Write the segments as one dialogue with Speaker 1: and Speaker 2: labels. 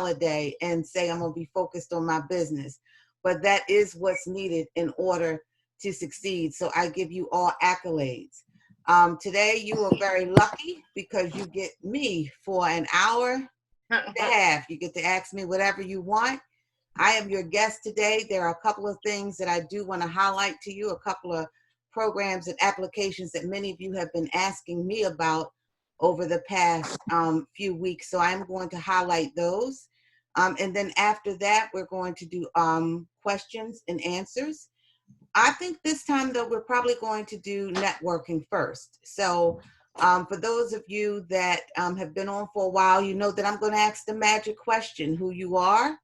Speaker 1: holiday and say I'm going to be focused on my business. But that is what's needed in order to succeed. So I give you all accolades. Today you are very lucky because you get me for an hour and a half. You get to ask me whatever you want. I am your guest today. There are a couple of things that I do want to highlight to you, a couple of programs and applications that many of you have been asking me about over the past few weeks. So I'm going to highlight those. And then after that, we're going to do questions and answers. I think this time, though, we're probably going to do networking first. So for those of you that have been on for a while, you know that I'm going to ask the magic question: who you are,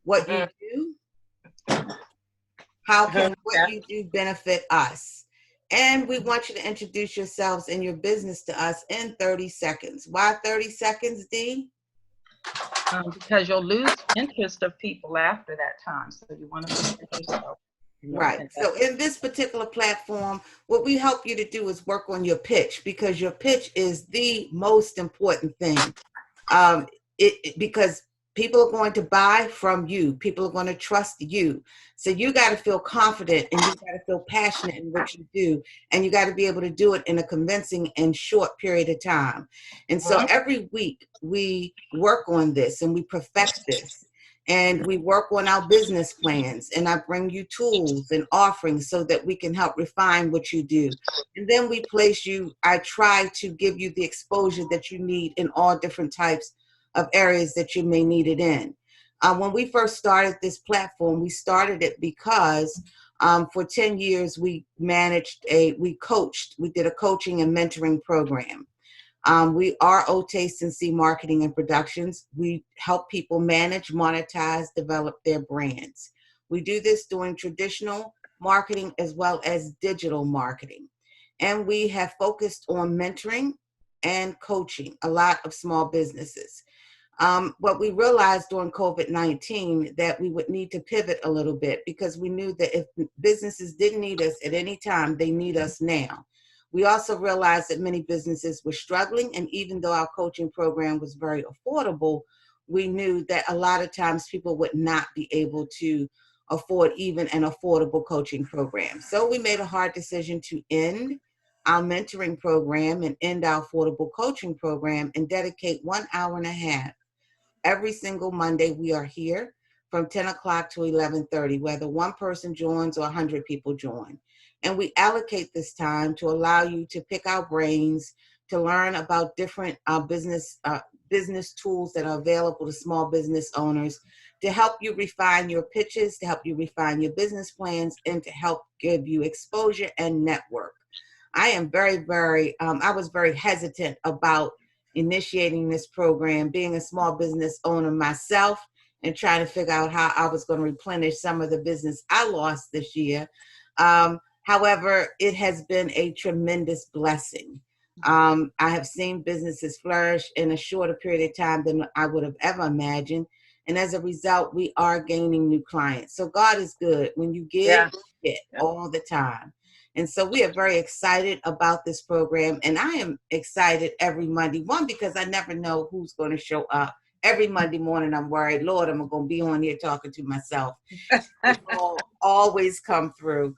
Speaker 1: what you do, how can what you do benefit us? And we want you to introduce yourselves and your business to us in 30 seconds. Why 30 seconds, Dee?
Speaker 2: Because you'll lose interest of people after that time. So you want to present yourself.
Speaker 1: Right. So in this particular platform, what we help you to do is work on your pitch, because your pitch is the most important thing. Because people are going to buy from you. People are going to trust you. So you got to feel confident and you got to feel passionate in what you do. And you got to be able to do it in a convincing and short period of time. And so every week we work on this and we perfect this. And we work on our business plans, and I bring you tools and offerings so that we can help refine what you do. And then we place you, I try to give you the exposure that you need in all different types of areas that you may need it in. When we first started this platform, we started it because for 10 years we coached, we did a coaching and mentoring program. We are O Taste and C Marketing and Productions. We help people manage, monetize, develop their brands. We do this doing traditional marketing as well as digital marketing. And we have focused on mentoring and coaching a lot of small businesses. But we realized during COVID-19 that we would need to pivot a little bit, because we knew that if businesses didn't need us at any time, they need us now. We also realized that many businesses were struggling, and even though our coaching program was very affordable, we knew that a lot of times people would not be able to afford even an affordable coaching program. So we made a hard decision to end our mentoring program and end our affordable coaching program and dedicate 1 hour and a half. Every single Monday, we are here from 10 o'clock to 11:30, whether one person joins or 100 people join. And we allocate this time to allow you to pick our brains, to learn about different business tools that are available to small business owners, to help you refine your pitches, to help you refine your business plans, and to help give you exposure and network. I am I was very hesitant about initiating this program, being a small business owner myself, and trying to figure out how I was going to replenish some of the business I lost this year. However, it has been a tremendous blessing. I have seen businesses flourish in a shorter period of time than I would have ever imagined. And as a result, we are gaining new clients. So God is good. When you give, you get all the time. And so we are very excited about this program. And I am excited every Monday. One, because I never know who's going to show up. Every Monday morning, I'm worried, Lord, I'm going to be on here talking to myself. People always come through.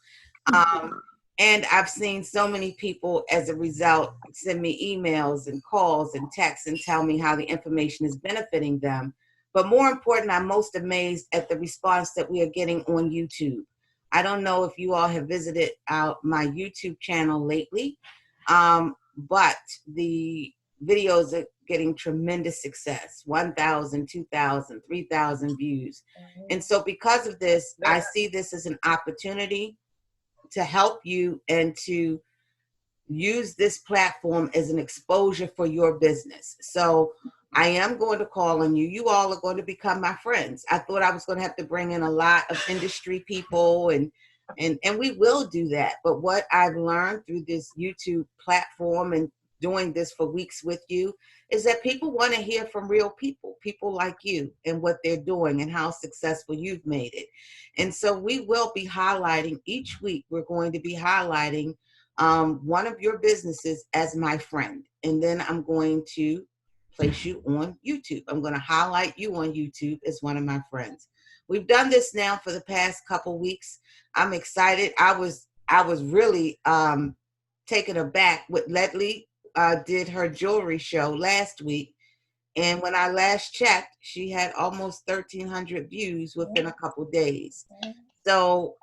Speaker 1: And I've seen so many people, as a result, send me emails and calls and texts and tell me how the information is benefiting them. But more important, I'm most amazed at the response that we are getting on YouTube. I don't know if you all have visited my YouTube channel lately, but the videos are getting tremendous success, 1,000, 2,000, 3,000 views. And so because of this, I see this as an opportunity to help you and to use this platform as an exposure for your business. So I am going to call on you. You all are going to become my friends. I thought I was going to have to bring in a lot of industry people, and we will do that. But what I've learned through this YouTube platform and doing this for weeks with you is that people want to hear from real people, people like you, and what they're doing and how successful you've made it. And so we will be highlighting each week. We're going to be highlighting one of your businesses as my friend. And then I'm going to place you on YouTube. I'm going to highlight you on YouTube as one of my friends. We've done this now for the past couple weeks. I'm excited. I was really taken aback with Ledley did her jewelry show last week. And when I last checked, she had almost 1,300 views within a couple days. So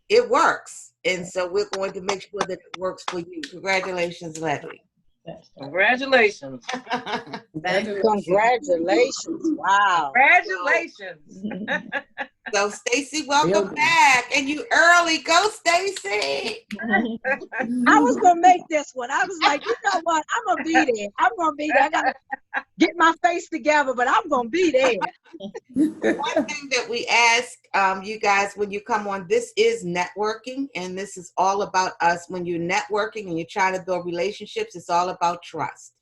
Speaker 1: it works. And so we're going to make sure that it works for you. Congratulations, Ledley.
Speaker 3: Congratulations.
Speaker 4: Congratulations. Wow.
Speaker 3: Congratulations.
Speaker 1: So Stacy, welcome back. And you early. Go, Stacy.
Speaker 4: I was gonna make this one. I was like, you know what? I'm gonna be there. I'm gonna be there. I gotta get my face together, but I'm gonna be there.
Speaker 1: One thing that we ask you guys when you come on, this is networking, and this is all about us. When you're networking and you're trying to build relationships, it's all about trust.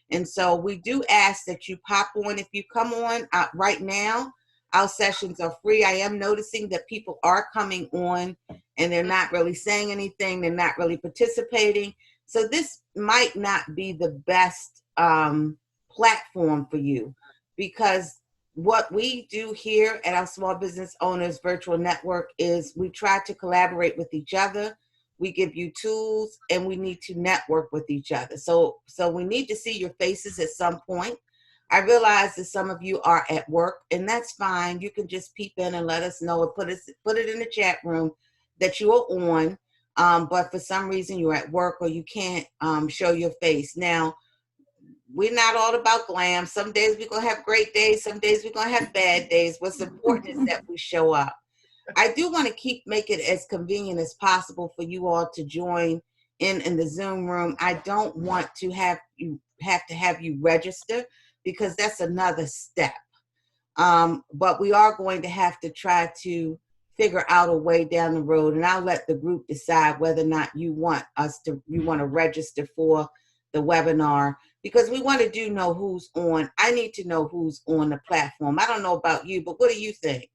Speaker 1: And so we do ask that you pop on. If you come on right now, our sessions are free. I am noticing that people are coming on and they're not really saying anything. They're not really participating. So this might not be the best platform for you, because what we do here at our Small Business Owners Virtual Network is we try to collaborate with each other. We give you tools, and we need to network with each other. So we need to see your faces at some point. I realize that some of you are at work, and that's fine. You can just peep in and let us know, or put it in the chat room that you are on. But for some reason you're at work or you can't show your face. Now, we're not all about glam. Some days we're going to have great days. Some days we're going to have bad days. What's important is that we show up. I do want to make it as convenient as possible for you all to join in the Zoom room. I don't want to have you register, because that's another step. But we are going to have to try to figure out a way down the road, and I'll let the group decide whether or not you want to register for the webinar, because we want to know who's on. I need to know who's on the platform. I don't know about you, but what do you think?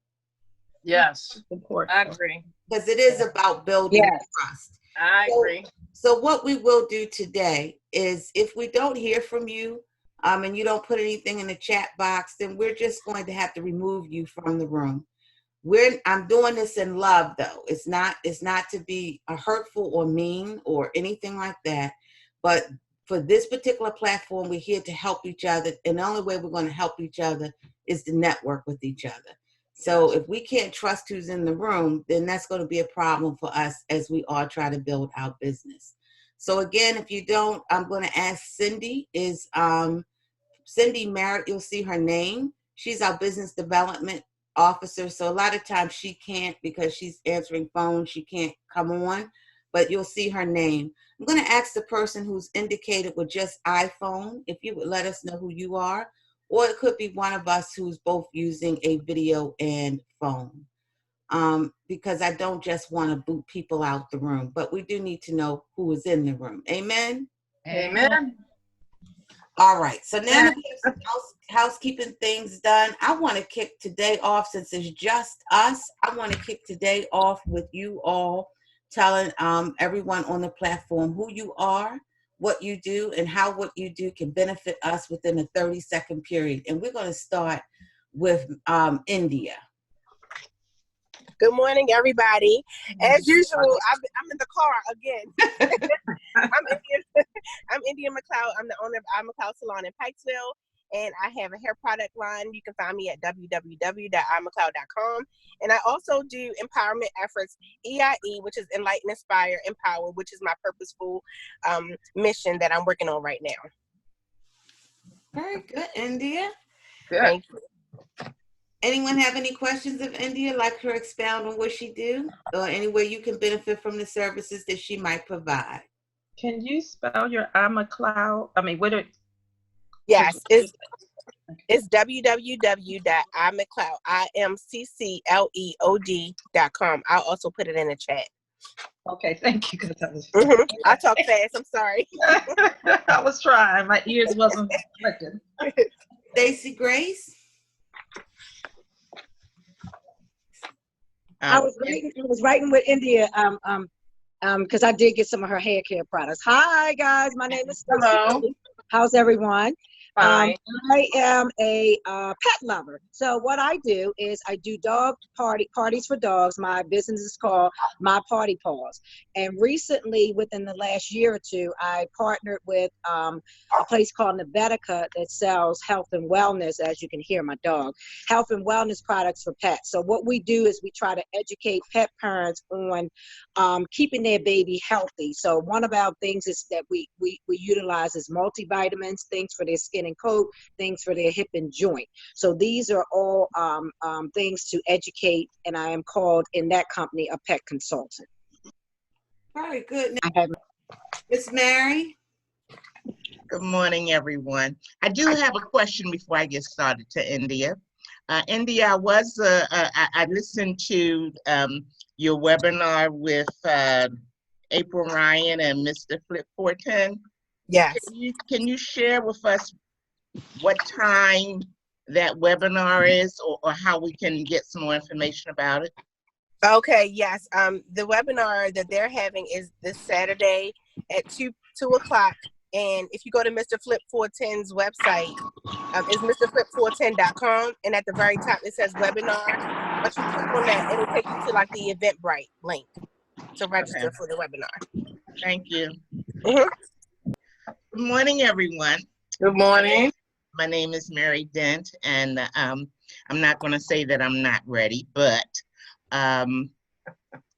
Speaker 3: Yes, I agree.
Speaker 1: Because it is about building trust.
Speaker 3: I agree.
Speaker 1: So what we will do today is, if we don't hear from you, and you don't put anything in the chat box, then we're just going to have to remove you from the room. I'm doing this in love, though. It's not to be hurtful or mean or anything like that. But for this particular platform, we're here to help each other. And the only way we're going to help each other is to network with each other. So if we can't trust who's in the room, then that's going to be a problem for us as we all try to build our business. So again, if you don't, I'm going to ask Cindy. Is Cindy Merritt? You'll see her name. She's our business development officer. So a lot of times she can't, because she's answering phones. She can't come on, but you'll see her name. I'm going to ask the person who's indicated with just iPhone, if you would let us know who you are, or it could be one of us who's both using a video and phone. Because I don't just want to boot people out the room, but we do need to know who is in the room. Amen?
Speaker 3: Amen.
Speaker 1: All right. So now that we have some housekeeping things done, I want to kick today off, since it's just us. I want to kick today off with you all telling everyone on the platform who you are, what you do, and how what you do can benefit us within a 30-second period. And we're going to start with India.
Speaker 5: Good morning, everybody. As usual, I'm in the car again. I'm India McLeod. I'm the owner of iMcLeod Salon in Pikesville, and I have a hair product line. You can find me at www.imcleod.com. And I also do empowerment efforts, EIE, which is Enlighten, Inspire, Empower, which is my purposeful mission that I'm working on right now.
Speaker 1: Very good, India.
Speaker 3: Good.
Speaker 5: Thank you.
Speaker 1: Anyone have any questions of India, like her expound on what she do, or any way you can benefit from the services that she might provide?
Speaker 2: Can you spell your iMcLeod? I mean, what it?
Speaker 5: Yes, it's www.imcleod.com. I'll also put it in the chat.
Speaker 2: Okay, thank you.
Speaker 5: I talk fast. I'm sorry.
Speaker 2: I was trying. My ears wasn't clicking.
Speaker 1: Stacey Grace.
Speaker 4: I was writing with India because I did get some of her hair care products. Hi guys, my name is Stacey.
Speaker 3: Hello.
Speaker 4: How's everyone?
Speaker 3: Fine.
Speaker 4: I am a pet lover. So what I do is I do dog parties for dogs. My business is called My Party Paws. And recently, within the last year or two, I partnered with a place called Nebetica that sells health and wellness, as you can hear my dog, health and wellness products for pets. So what we do is we try to educate pet parents on keeping their baby healthy. So one of our things is that we utilize is multivitamins, things for their skin and coat, things for their hip and joint. So these are all things to educate, and I am called in that company a pet consultant.
Speaker 1: Very good.
Speaker 4: I have
Speaker 1: Miss Mary.
Speaker 6: Good morning, everyone. I do have a question before I get started to India. India, I listened to your webinar with April Ryan and Mr. Flip 410.
Speaker 5: Yes.
Speaker 6: Can you share with us what time that webinar is, or how we can get some more information about it?
Speaker 5: Okay, yes. The webinar that they're having is this Saturday at 2 o'clock. And if you go to Mr. Flip 410's website, it's mrflip410.com, and at the very top it says webinar. Once you click on that, it'll take you to like the Eventbrite link to register for the webinar.
Speaker 6: Thank you.
Speaker 5: Mhm.
Speaker 6: Good morning, everyone.
Speaker 3: Good morning.
Speaker 6: My name is Mary Dent, and I'm not going to say that I'm not ready, but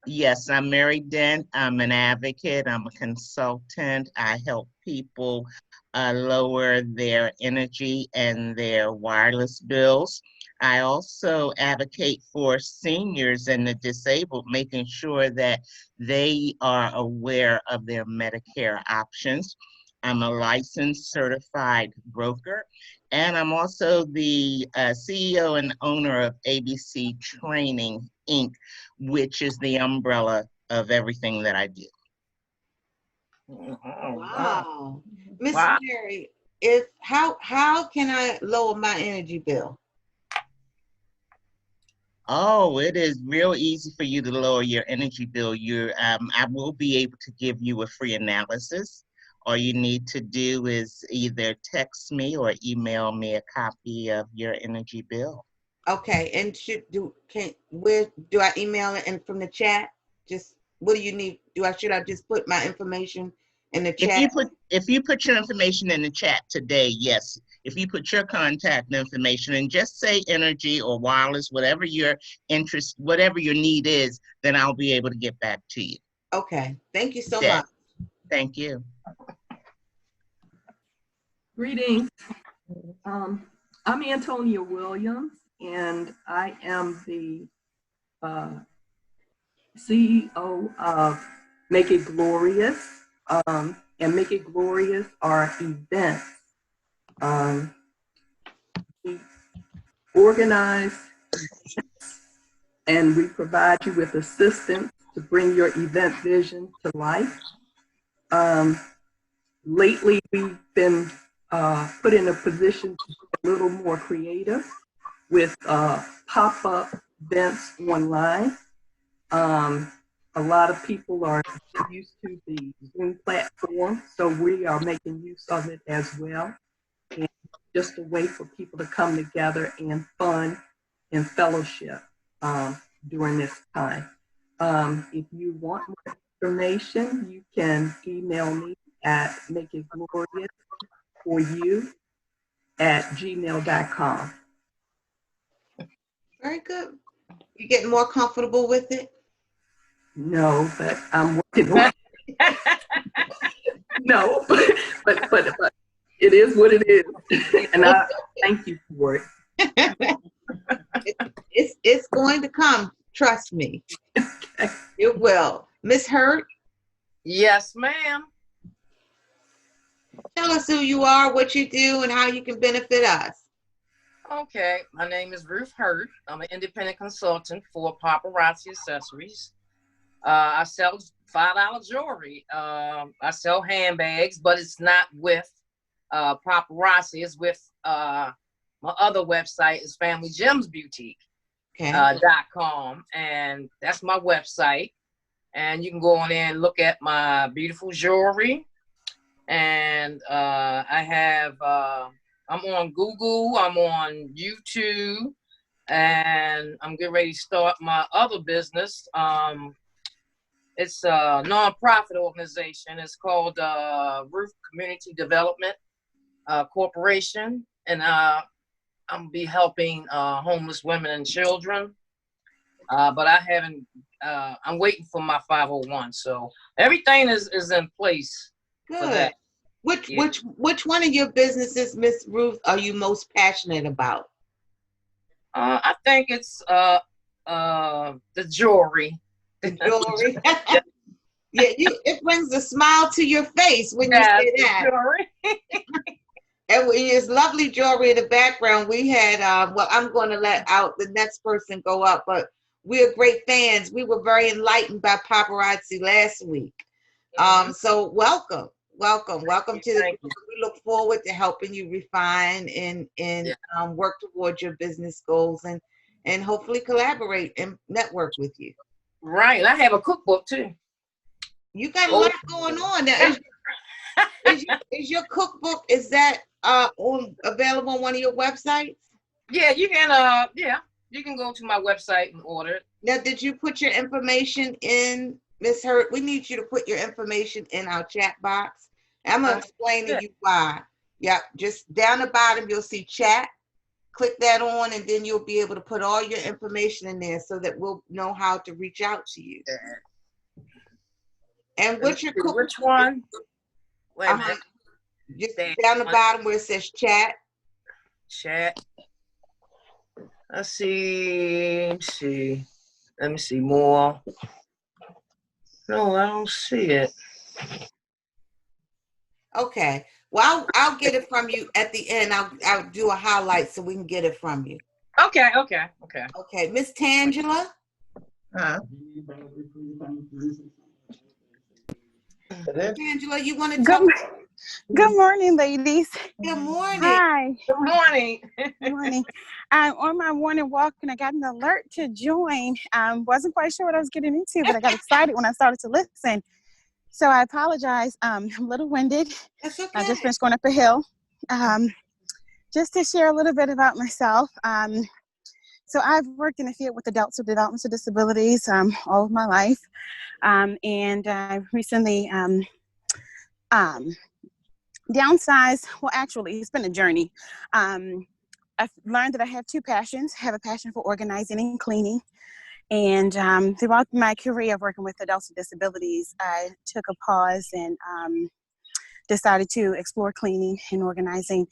Speaker 6: yes, I'm Mary Dent. I'm an advocate. I'm a consultant. I help people lower their energy and their wireless bills. I also advocate for seniors and the disabled, making sure that they are aware of their Medicare options. I'm a licensed certified broker, and I'm also the CEO and owner of ABC Training, Inc., which is the umbrella of everything that I do.
Speaker 1: Wow. Miss
Speaker 3: Wow.
Speaker 1: Mary, how can I lower my energy bill?
Speaker 6: Oh, it is real easy for you to lower your energy bill. I will be able to give you a free analysis. All you need to do is either text me or email me a copy of your energy bill.
Speaker 1: Okay, and where do I email it? And from the chat? Just what do you need? Should I just put my information in the chat?
Speaker 6: If you put your information in the chat today, yes. If you put your contact information and just say energy or wireless, whatever your interest, whatever your need is, then I'll be able to get back to you.
Speaker 1: Okay, thank you so
Speaker 6: Yeah.
Speaker 1: much.
Speaker 6: Thank you.
Speaker 7: Greetings. I'm Antonia Williams, and I am the CEO of Make It Glorious. And Make It Glorious are events. We organize and we provide you with assistance to bring your event vision to life. Lately, we've been put in a position to be a little more creative with pop-up events online. A lot of people are used to the Zoom platform, so we are making use of it as well. And just a way for people to come together and fun and fellowship during this time. If you want more information, you can email me at makeitgloriousforyou@gmail.com.
Speaker 1: Very good. You getting more comfortable with it?
Speaker 7: No, but I'm working on it. No, but it is what it is. And I thank you for it.
Speaker 1: It's going to come. Trust me. It will. Miss Hurt?
Speaker 3: Yes, ma'am.
Speaker 1: Tell us who you are, what you do, and how you can benefit us.
Speaker 3: Okay, my name is Ruth Hurt. I'm an independent consultant for Paparazzi Accessories. I sell $5 jewelry. I sell handbags, but it's not with Paparazzi. It's with my other website is Family Gems Boutique.
Speaker 1: Okay.
Speaker 3: .com, and that's my website. And you can go on there and look at my beautiful jewelry. And I have I'm on Google. I'm on YouTube, and I'm getting ready to start my other business. It's a nonprofit organization. It's called Roof Community Development Corporation, and I'm gonna be helping homeless women and children. But I haven't. I'm waiting for my 501. So everything is in place for
Speaker 1: Good.
Speaker 3: that.
Speaker 1: Which
Speaker 3: Yeah.
Speaker 1: which one of your businesses, Miss Ruth, are you most passionate about?
Speaker 3: I think it's the jewelry.
Speaker 1: The jewelry. Yeah, it brings a smile to your face when you
Speaker 3: Yeah,
Speaker 1: say
Speaker 3: the
Speaker 1: that.
Speaker 3: jewelry.
Speaker 1: And it's lovely jewelry in the background. We had, well, I'm going to let out the next person go up, but we're great fans. We were very enlightened by paparazzi last week. So welcome to the
Speaker 3: Thank
Speaker 1: group.
Speaker 3: you.
Speaker 1: We look forward to helping you refine and
Speaker 3: Yeah.
Speaker 1: work towards your business goals and hopefully collaborate and network with you.
Speaker 3: Right. I have a cookbook too.
Speaker 1: You got a
Speaker 3: Oh.
Speaker 1: lot going on now. Is your cookbook, is that available on one of your websites?
Speaker 3: Yeah, you can you can go to my website and order it.
Speaker 1: Now, did you put your information in, Miss Hurt? We need you to put your information in our chat box. I'm gonna explain to you why. Yep, just down the bottom you'll see chat. Click that on, and then you'll be able to put all your information in there so that we'll know how to reach out to you. And what's your cookbook?
Speaker 3: Which one? Wait a minute.
Speaker 1: Just down the bottom where it says chat.
Speaker 3: Chat. Let's see. Let me see more. No, I don't see it.
Speaker 1: Okay. Well, I'll get it from you at the end. I'll do a highlight so we can get it from you.
Speaker 3: Okay.
Speaker 1: Okay, Miss Tangela. Tangela, you want to jump?
Speaker 8: Good morning, ladies.
Speaker 1: Good morning.
Speaker 8: Hi.
Speaker 3: Good morning.
Speaker 8: Good morning. I'm on my morning walk and I got an alert to join. Wasn't quite sure what I was getting into, but I got excited when I started to listen. So I apologize. I'm a little winded.
Speaker 1: That's okay.
Speaker 8: I just finished going up a hill. Just to share a little bit about myself. So I've worked in the field with adults with developmental disabilities all of my life. And I recently downsized. Well, actually, it's been a journey. I've learned that I have two passions. I have a passion for organizing and cleaning. And throughout my career of working with adults with disabilities, I took a pause and decided to explore cleaning and organizing,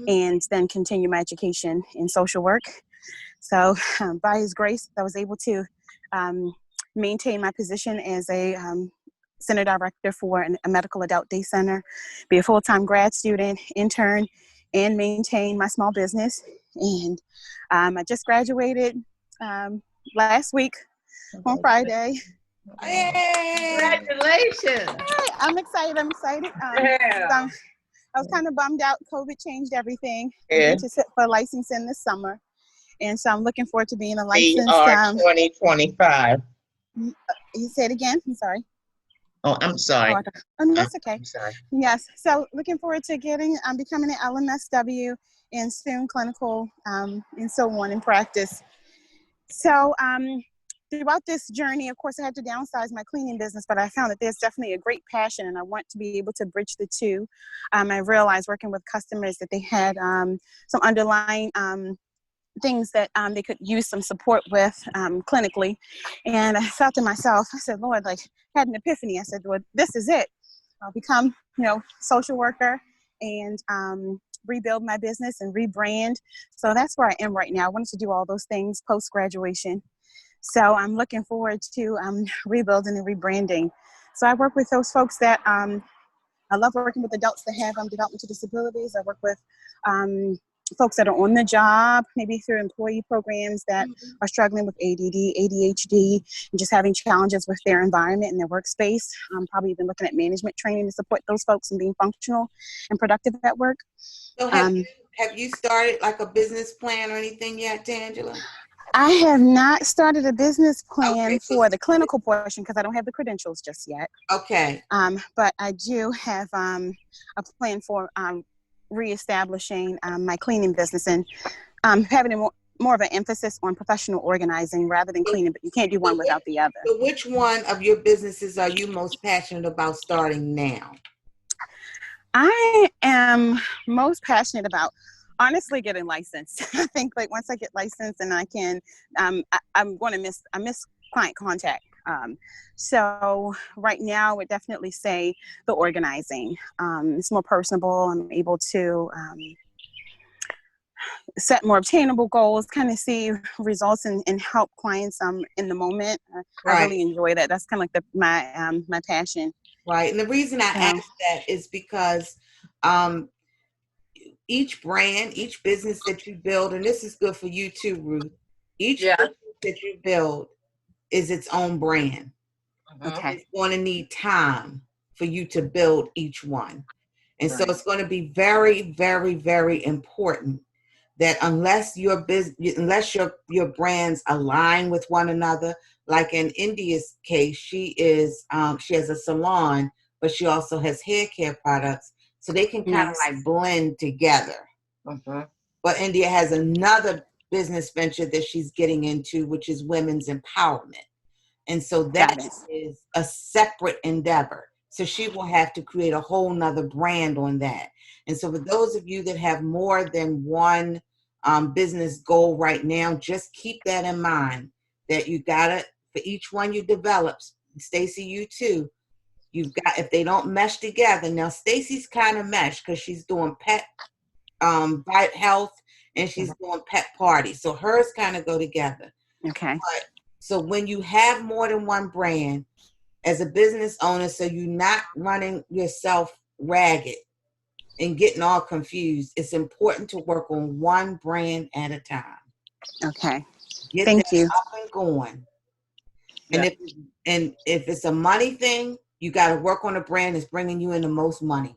Speaker 8: and then continue my education in social work. So by His grace, I was able to maintain my position as a center director for a medical adult day center, be a full-time grad student, intern, and maintain my small business. And I just graduated last week on Friday.
Speaker 1: Hey.
Speaker 2: Congratulations.
Speaker 8: I'm excited.
Speaker 3: Yeah.
Speaker 8: I was kind of bummed out. COVID changed everything.
Speaker 6: Yeah.
Speaker 8: To sit for licensing this summer. And so I'm looking forward to being a licensed.
Speaker 6: BR 2025.
Speaker 8: You say it again? I'm sorry.
Speaker 6: Oh, I'm sorry.
Speaker 8: Oh, no, that's okay.
Speaker 6: I'm sorry.
Speaker 8: Yes. So looking forward to becoming an LMSW and soon clinical and so on in practice. So throughout this journey, of course, I had to downsize my cleaning business, but I found that there's definitely a great passion and I want to be able to bridge the two. I realized working with customers that they had some underlying things that they could use some support with clinically. And I thought to myself, I said, Lord, had an epiphany. I said, well, this is it. I'll become, social worker and rebuild my business and rebrand. So that's where I am right now. I wanted to do all those things post-graduation. So I'm looking forward to rebuilding and rebranding. So I work with those folks that I love working with adults that have developmental disabilities. I work with folks that are on the job, maybe through employee programs that are struggling with ADD, ADHD, and just having challenges with their environment and their workspace. I'm probably even looking at management training to support those folks in being functional and productive at work.
Speaker 1: So have you started like a business plan or anything yet, Tangela?
Speaker 8: I have not started a business plan for the clinical portion because I don't have the credentials just yet.
Speaker 1: Okay.
Speaker 8: But I do have a plan for reestablishing my cleaning business and having more of an emphasis on professional organizing rather than cleaning, but you can't do one without the other.
Speaker 1: So which one of your businesses are you most passionate about starting now?
Speaker 8: I am most passionate about honestly getting licensed. I think like once I get licensed and I can, I'm going to I miss client contact. So right now I would definitely say the organizing. It's more personable. I'm able to set more obtainable goals, kind of see results and help clients in the moment. I really enjoy that. That's kind of like my passion.
Speaker 1: Right. And the reason I ask that is because each brand, each business that you build, and this is good for you too, Ruth, each business that you build is its own brand.
Speaker 8: Okay.
Speaker 1: It's going to need time for you to build each one. And so it's going to be very, very, very important that unless your brands align with one another, like in India's case, she has a salon, but she also has hair care products, so they can kind of like blend together. But India has another business venture that she's getting into, which is women's empowerment. And so that is a separate endeavor. So she will have to create a whole nother brand on that. And so for those of you that have more than one business goal right now, just keep that in mind, that you gotta, for each one you develop, Stacy, you too, you've got, if they don't mesh together, now Stacy's kind of mesh because she's doing pet bite health and she's doing pet party. So hers kind of go together.
Speaker 8: Okay.
Speaker 1: But, so when you have more than one brand as a business owner, so you're not running yourself ragged and getting all confused, it's important to work on one brand at a time.
Speaker 8: Okay.
Speaker 1: Get
Speaker 8: Thank
Speaker 1: that
Speaker 8: you.
Speaker 1: up and going. And if it's a money thing, you got to work on a brand that's bringing you in the most money.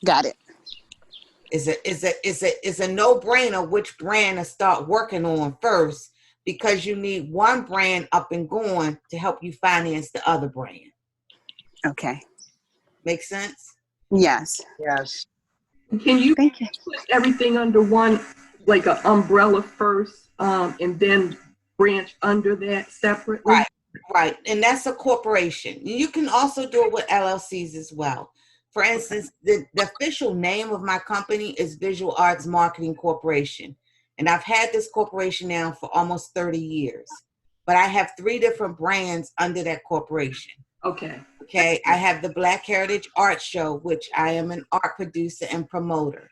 Speaker 8: Got it.
Speaker 1: It's a no-brainer which brand to start working on first, because you need one brand up and going to help you finance the other brand.
Speaker 8: Okay.
Speaker 1: Make sense?
Speaker 8: Yes.
Speaker 3: Yes.
Speaker 7: Can you
Speaker 8: put
Speaker 7: everything under one, like an umbrella first, and then branch under that separately?
Speaker 1: Right. And that's a corporation. You can also do it with LLCs as well. For instance, the official name of my company is Visual Arts Marketing Corporation. And I've had this corporation now for almost 30 years. But I have 3 different brands under that corporation.
Speaker 7: Okay.
Speaker 1: I have the Black Heritage Art Show, which I am an art producer and promoter.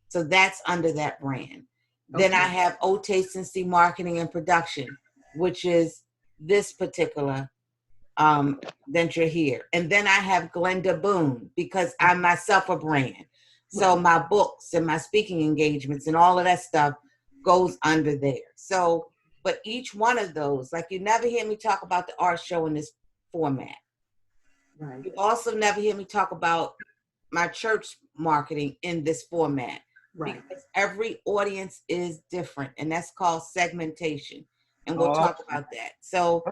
Speaker 1: So that's under that brand. Then I have O Taste and See Marketing and Production, which is this particular venture here. And then I have Glenda Boone, because I'm myself a brand. So my books and my speaking engagements and all of that stuff goes under there. So, but each one of those, like you never hear me talk about the art show in this format.
Speaker 7: Right.
Speaker 1: You also never hear me talk about my church marketing in this format.
Speaker 7: Right.
Speaker 1: Because every audience is different, and that's called segmentation. And we'll talk about that. So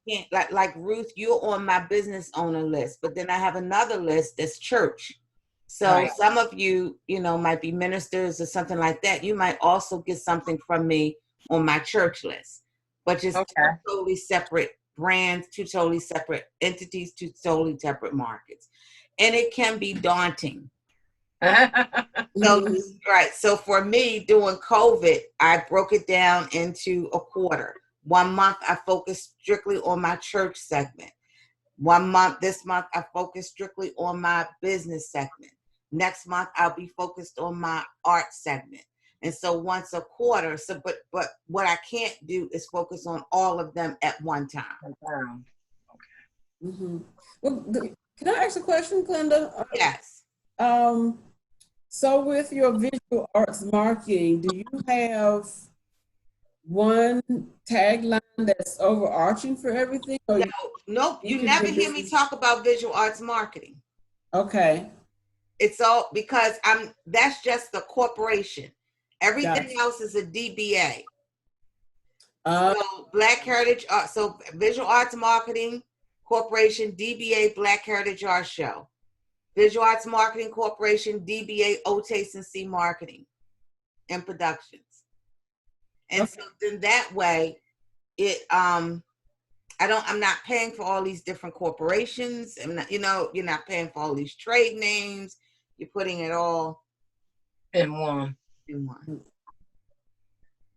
Speaker 1: you can't, like Ruth, you're on my business owner list, but then I have another list that's church. So some of you, might be ministers or something like that. You might also get something from me on my church list, but just 2 totally separate brands, 2 totally separate entities, 2 totally separate markets. And it can be daunting. So for me, during COVID, I broke it down into a quarter. 1 month, I focused strictly on my church segment. This month, I focused strictly on my business segment. Next month, I'll be focused on my art segment. And so once a quarter, but what I can't do is focus on all of them at one time.
Speaker 9: Mm-hmm. Well, can I ask a question, Glenda?
Speaker 1: Yes.
Speaker 9: So with your visual arts marketing, do you have one tagline that's overarching for everything? Or
Speaker 1: nope. You never hear me talk about visual arts marketing.
Speaker 9: Okay.
Speaker 1: It's all because that's just the corporation. Everything else is a DBA. So Black Heritage Art, so Visual Arts Marketing Corporation, DBA, Black Heritage Art Show. Visual Arts Marketing Corporation, DBA Otace and C Marketing and Productions. And so then that way, I'm not paying for all these different corporations. I'm not, you're not paying for all these trade names. You're putting it all
Speaker 3: in one.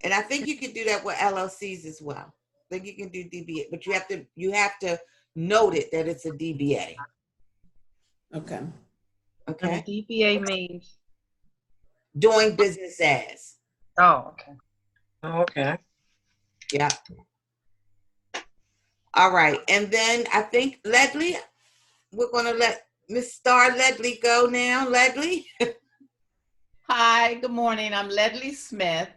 Speaker 1: And I think you can do that with LLCs as well. I think you can do DBA, but you have to note it that it's a DBA.
Speaker 9: Okay.
Speaker 1: Okay.
Speaker 2: And DBA means
Speaker 1: doing business as.
Speaker 2: Oh, okay.
Speaker 3: Okay.
Speaker 1: Yeah. All right. And then I think Ledley, we're going to let Miss Star Ledley go now. Ledley.
Speaker 10: Hi, good morning. I'm Ledley Smith.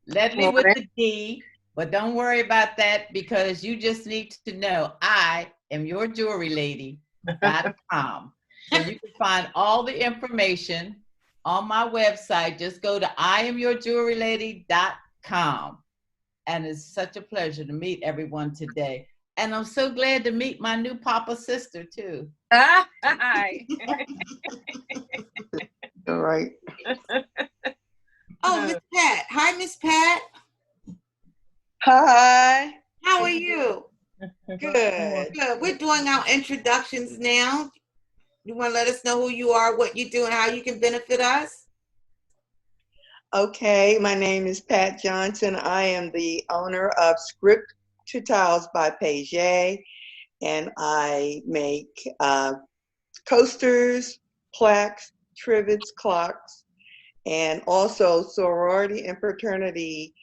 Speaker 10: Ledley with the D, but don't worry about that because you just need to know I am your jewelry lady.com. So you can find all the information on my website. Just go to IamYourJewelryLady.com. And it's such a pleasure to meet everyone today. And I'm so glad to meet my new Papa sister too.
Speaker 3: Hi.
Speaker 11: All right.
Speaker 1: Oh, Miss Pat. Hi, Miss Pat.
Speaker 11: Hi.
Speaker 1: How are you?
Speaker 11: Good.
Speaker 1: Good. We're doing our introductions now. You want to let us know who you are, what you do, and how you can benefit us?
Speaker 11: Okay, my name is Pat Johnson. I am the owner of Script to Tiles by Paget, and I make coasters, plaques, trivets, clocks, and also sorority and fraternity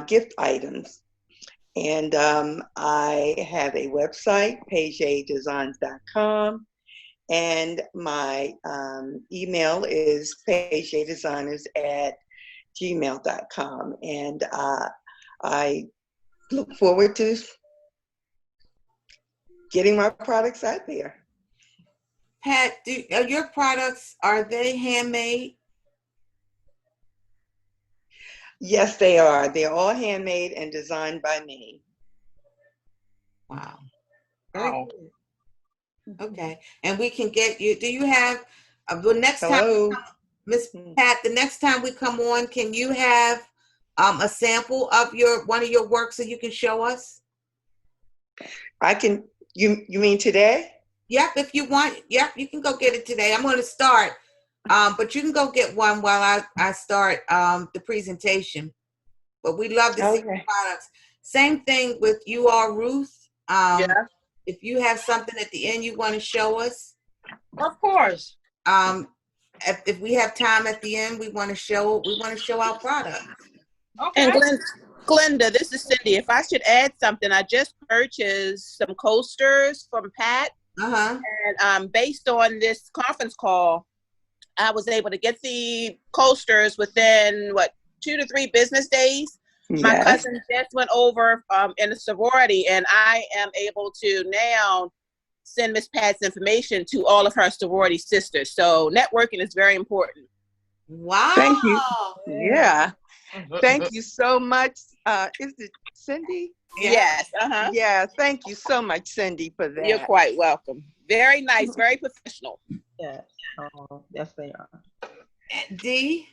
Speaker 11: gift items. And I have a website, pagetdesigns.com, and my email is pagetdesigners@gmail.com. And I look forward to getting my products out there.
Speaker 1: Pat, your products, are they handmade?
Speaker 11: Yes, they are. They're all handmade and designed by me.
Speaker 1: Wow. Very good. Okay. And we can get you, do you have, the next
Speaker 11: Hello.
Speaker 1: time, Miss Pat, the next time we come on, can you have a sample of one of your works that you can show us?
Speaker 11: I can, you mean today?
Speaker 1: Yep, if you want. Yep, you can go get it today. I'm going to start, but you can go get one while I start the presentation. But we love to see your products. Same thing with you are Ruth.
Speaker 3: Yeah.
Speaker 1: If you have something at the end you want to show us.
Speaker 3: Of course.
Speaker 1: If we have time at the end, we want to show our product.
Speaker 3: Okay.
Speaker 12: And Glenda, this is Cindy. If I should add something, I just purchased some coasters from Pat. And based on this conference call, I was able to get the coasters within 2 to 3 business days.
Speaker 11: Yes.
Speaker 12: My cousin just went over in a sorority, and I am able to now send Miss Pat's information to all of her sorority sisters. So networking is very important.
Speaker 1: Wow.
Speaker 11: Thank you. Yeah. Thank you so much. Is it Cindy?
Speaker 12: Yes.
Speaker 11: Yeah. Thank you so much, Cindy, for that.
Speaker 12: You're quite welcome. Very nice. Very professional.
Speaker 2: Yes. Oh, yes, they are.
Speaker 1: Dee?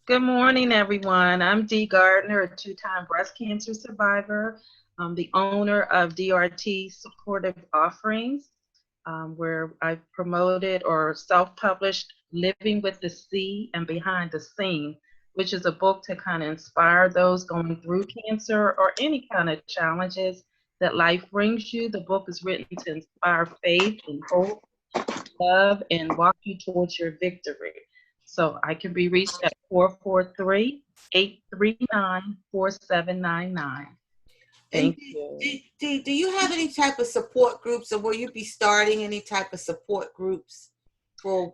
Speaker 2: Good morning, everyone. I'm Dee Gardner, a 2-time breast cancer survivor. I'm the owner of DRT Supportive Offerings, where I promoted or self-published Living with the C and Behind the Scene, which is a book to kind of inspire those going through cancer or any kind of challenges that life brings you. The book is written to inspire faith and hope, love, and walk you towards your victory. So I can be reached at 443-839-4799. Thank you.
Speaker 1: Do you have any type of support groups, or will you be starting any type of support groups for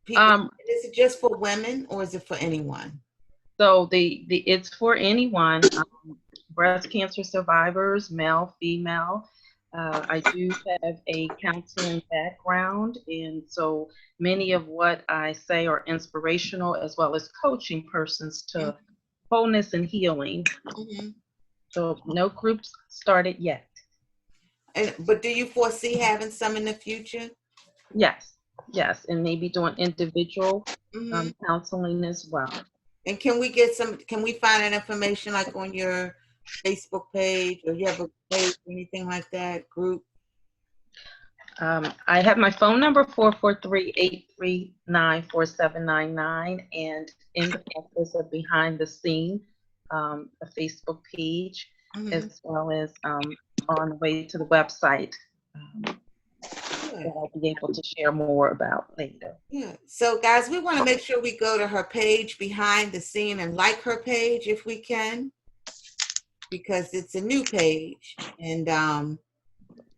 Speaker 1: people? Is it just for women, or is it for anyone?
Speaker 2: So it's for anyone, breast cancer survivors, male, female. I do have a counseling background, and so many of what I say are inspirational, as well as coaching persons to wholeness and healing. So no groups started yet.
Speaker 1: But do you foresee having some in the future?
Speaker 2: Yes. Yes, and maybe doing individual counseling as well.
Speaker 1: And can we find that information like on your Facebook page, or you have a page, anything like that, group?
Speaker 2: I have my phone number, 443-839-4799, and in the process of behind the scene, a Facebook page, as well as on the way to the website that I'll be able to share more about later.
Speaker 1: Yeah. So guys, we want to make sure we go to her page behind the scene and like her page if we can, because it's a new page, and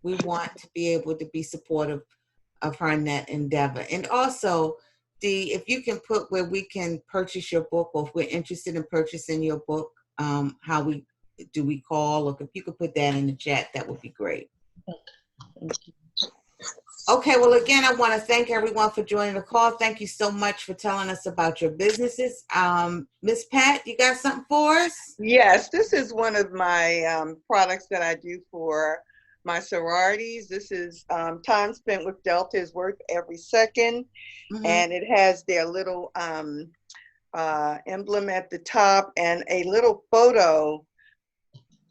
Speaker 1: we want to be able to be supportive of her in that endeavor. And also, if you can put where we can purchase your book, or if we're interested in purchasing your book, how we call, or if you could put that in the chat, that would be great.
Speaker 2: Thank you.
Speaker 1: Okay, well, again, I want to thank everyone for joining the call. Thank you so much for telling us about your businesses. Miss Pat, you got something for us?
Speaker 11: Yes, this is one of my products that I do for my sororities. This is time spent with Delta is worth every second. And it has their little emblem at the top and a little photo,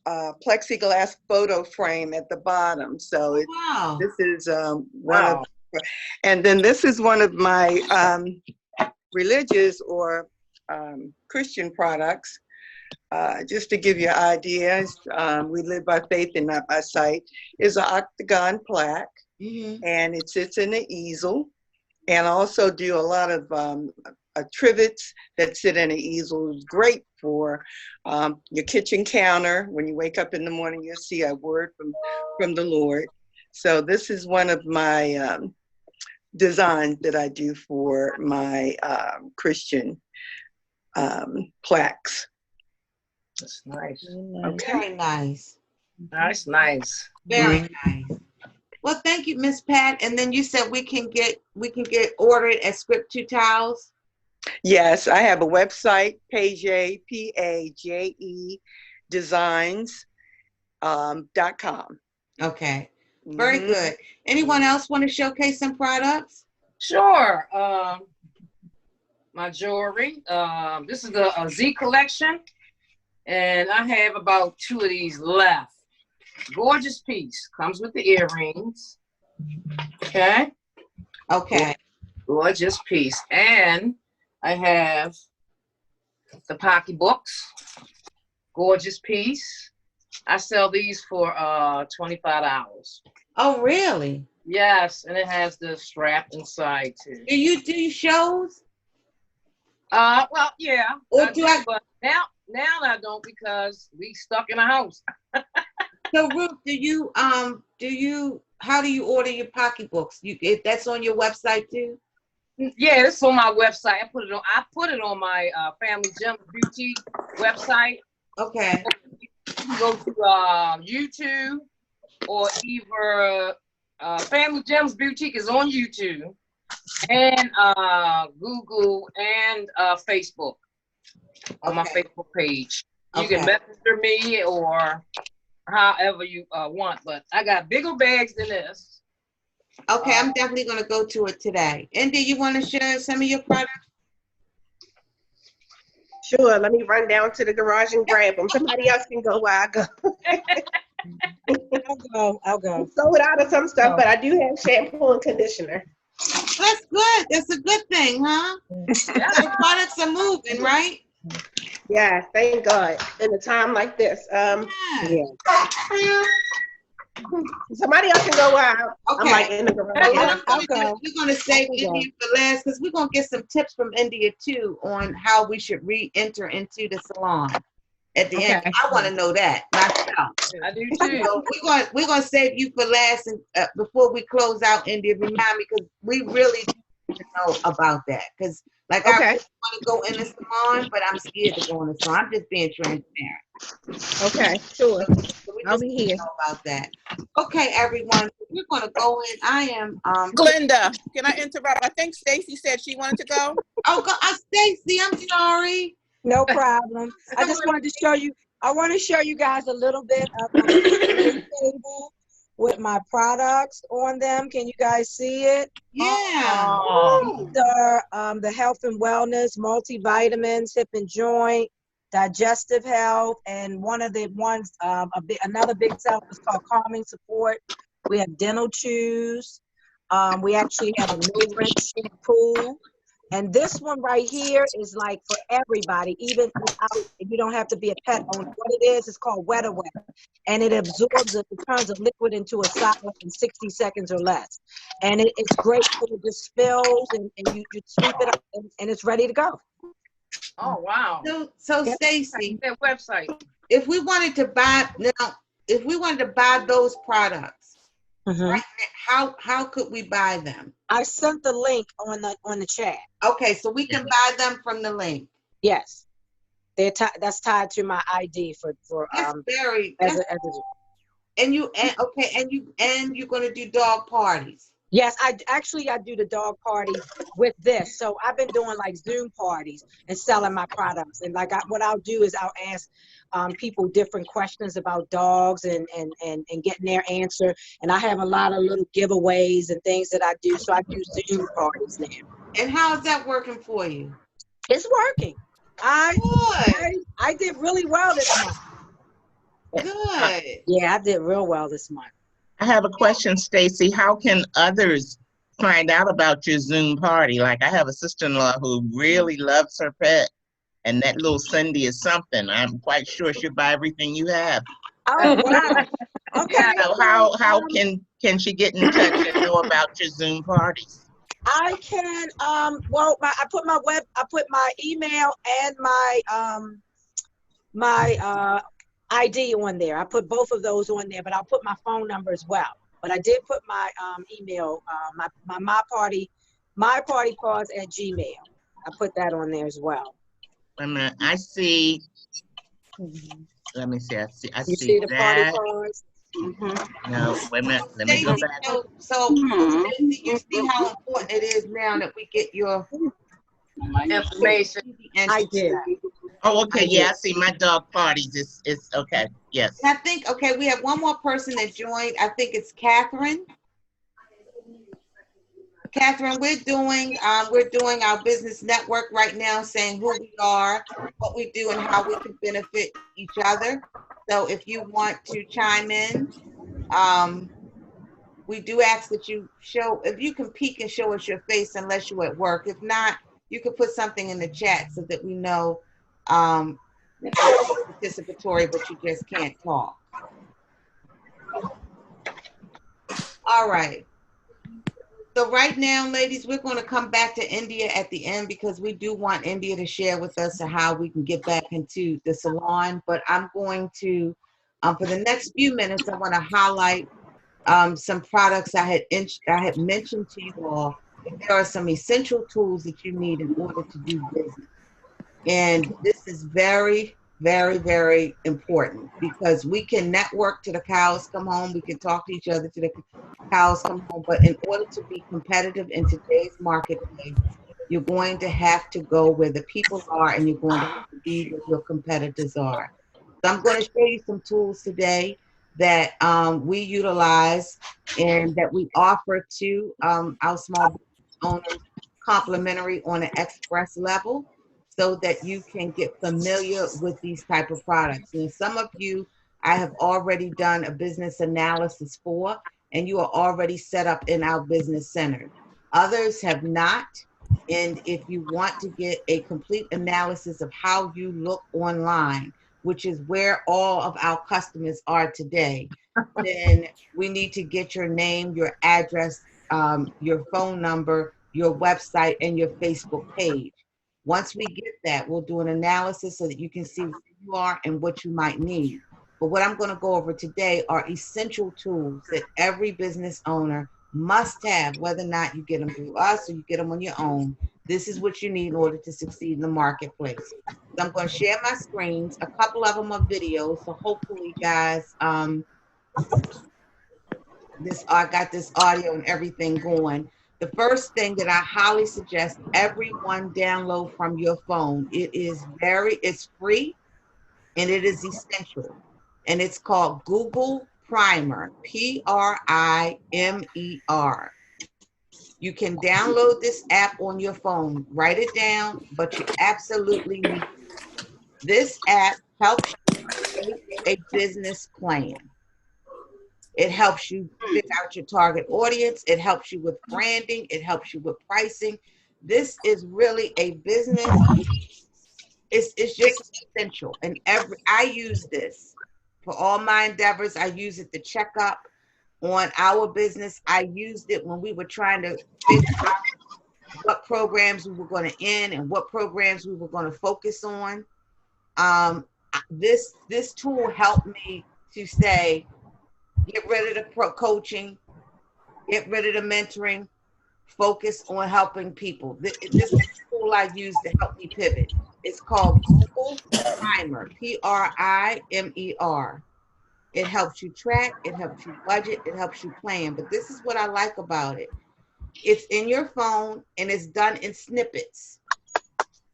Speaker 11: plexiglass photo frame at the bottom. So this is one of, and then this is one of my religious or Christian products. Just to give you ideas, we live by faith and not by sight, is an octagon plaque, and it sits in an easel. And I also do a lot of trivets that sit in an easel. It's great for your kitchen counter. When you wake up in the morning, you'll see a word from the Lord. So this is one of my designs that I do for my Christian plaques.
Speaker 3: That's nice.
Speaker 1: Okay. Very nice.
Speaker 3: Nice.
Speaker 1: Very nice. Well, thank you, Miss Pat. And then you said we can get ordered at Script 2 Towels.
Speaker 11: Yes, I have a website, Paje, Paje designs.com.
Speaker 1: Okay, very good. Anyone else want to showcase some products?
Speaker 3: Sure. My jewelry. This is the Z collection, and I have about 2 of these left. Gorgeous piece. Comes with the earrings. Okay. Gorgeous piece. And I have the pocketbooks. Gorgeous piece. I sell these for $25.
Speaker 1: Oh, really?
Speaker 3: Yes, and it has the strap inside too.
Speaker 1: Do you do shows?
Speaker 3: Well, yeah.
Speaker 1: Or
Speaker 3: but now I don't, because we stuck in a house.
Speaker 1: So Ruth, how do you order your pocketbooks? That's on your website too?
Speaker 3: Yeah, it's on my website. I put it on my Family Gems Boutique website.
Speaker 1: Okay.
Speaker 3: You can go to YouTube, or either Family Gems Boutique is on YouTube, and Google, and Facebook on my Facebook page. You can messenger me or however you want, but I got bigger bags than this.
Speaker 1: Okay, I'm definitely going to go to it today. Indy, you want to share some of your products?
Speaker 5: Sure, let me run down to the garage and grab them. Somebody else can go while I go.
Speaker 4: I'll go.
Speaker 5: I'm sold out of some stuff, but I do have shampoo and conditioner.
Speaker 1: That's good. That's a good thing, huh? The products are moving, right?
Speaker 5: Yeah, thank God. In a time like this. Yeah. Somebody else can go out.
Speaker 1: Okay.
Speaker 5: I'm like in the garage.
Speaker 1: We're going to save India for last, because we're going to get some tips from India too on how we should re-enter into the salon at the end. I want to know that myself.
Speaker 3: I do too.
Speaker 1: So we're going to save you for last, and before we close out, India, remind me, because we really need to know about that. Because I really want to go in the salon, but I'm scared to go in the salon. I'm just being transparent.
Speaker 5: Okay, sure.
Speaker 1: So
Speaker 5: I'll be here.
Speaker 1: know about that. Okay, everyone, we're going to go in. I am
Speaker 12: Glenda, can I interrupt? I think Stacy said she wanted to go.
Speaker 1: Oh, Stacy, I'm sorry.
Speaker 4: No problem. I just wanted to show you. I want to show you guys a little bit of my table. with my products on them. Can you guys see it?
Speaker 1: Yeah.
Speaker 4: These are the health and wellness, multivitamins, hip and joint, digestive health, and one of the ones, another big seller is called calming support. We have dental chews. We actually have a no rinse shampoo. And this one right here is like for everybody, even without, you don't have to be a pet owner. What it is called Wetter Wetter. And it absorbs it, it turns a liquid into a solid in 60 seconds or less. And it's great for the spills, and you sweep it up and it's ready to go.
Speaker 3: Oh, wow.
Speaker 1: So Stacy,
Speaker 3: that website.
Speaker 1: If we wanted to buy those products, right now, how could we buy them?
Speaker 4: I sent the link on the chat.
Speaker 1: Okay, so we can buy them from the link.
Speaker 4: Yes, that's tied to my ID for
Speaker 1: that's very.
Speaker 4: And
Speaker 1: you're going to do dog parties.
Speaker 4: Yes, I do the dog party with this. So I've been doing like Zoom parties and selling my products. And what I'll do is I'll ask people different questions about dogs and getting their answer. And I have a lot of little giveaways and things that I do. So I do Zoom parties now.
Speaker 1: And how is that working for you?
Speaker 4: It's working. I did really well this month.
Speaker 1: Good.
Speaker 4: Yeah, I did real well this month.
Speaker 6: I have a question, Stacy. How can others find out about your Zoom party? Like I have a sister-in-law who really loves her pet, and that little Cindy is something. I'm quite sure she'll buy everything you have.
Speaker 4: Oh, wow. Okay.
Speaker 6: So how can she get in touch and know about your Zoom parties?
Speaker 4: I can I put my email and my ID on there. I put both of those on there, but I'll put my phone number as well. But I did put my email, my party paws at Gmail. I put that on there as well.
Speaker 6: Wait a minute. I see. Let me see. I see
Speaker 4: the
Speaker 6: that.
Speaker 4: party paws?
Speaker 6: No, wait a minute. Let me go back.
Speaker 1: So you see how important it is now that we get your
Speaker 3: information.
Speaker 4: I did.
Speaker 6: Oh, okay. Yeah, I see my dog parties. It's okay. Yes.
Speaker 1: And I think, okay, we have one more person that joined. I think it's Catherine. Catherine, we're doing our business network right now, saying who we are, what we do, and how we can benefit each other. So if you want to chime in, we do ask that you if you can peek and show us your face unless you're at work. If not, you can put something in the chat so that we know it's participatory, but you just can't talk. All right. So right now, ladies, we're going to come back to India at the end because we do want India to share with us how we can get back into the salon. But I'm going to, for the next few minutes, I want to highlight some products I had mentioned to you all. There are some essential tools that you need in order to do business. And this is very, very, very important because we can network to the cows come home. We can talk to each other to the cows come home. But in order to be competitive in today's marketplace, you're going to have to go where the people are, and you're going to have to be where your competitors are. So I'm going to show you some tools today that we utilize and that we offer to our small business owners complimentary on an express level, so that you can get familiar with these type of products. And some of you, I have already done a business analysis for, and you are already set up in our business center. Others have not. And if you want to get a complete analysis of how you look online, which is where all of our customers are today, then we need to get your name, your address, your phone number, your website, and your Facebook page. Once we get that, we'll do an analysis so that you can see where you are and what you might need. But what I'm going to go over today are essential tools that every business owner must have, whether or not you get them through us or you get them on your own. This is what you need in order to succeed in the marketplace. So I'm going to share my screens. A couple of them are videos. So hopefully, guys, I got this audio and everything going. The first thing that I highly suggest everyone download from your phone. It's free and it is essential. And it's called Google Primer, Primer. You can download this app on your phone. Write it down, but you absolutely need it. This app helps you create a business plan. It helps you figure out your target audience. It helps you with branding. It helps you with pricing. This is really a business. It's just essential. And I use this for all my endeavors. I use it to check up on our business. I used it when we were trying to figure out what programs we were going to end and what programs we were going to focus on. This tool helped me to get rid of the pro coaching, get rid of the mentoring, focus on helping people. This is the tool I use to help me pivot. It's called Google Primer, Primer. It helps you track, it helps you budget, it helps you plan. But this is what I like about it. It's in your phone and it's done in snippets.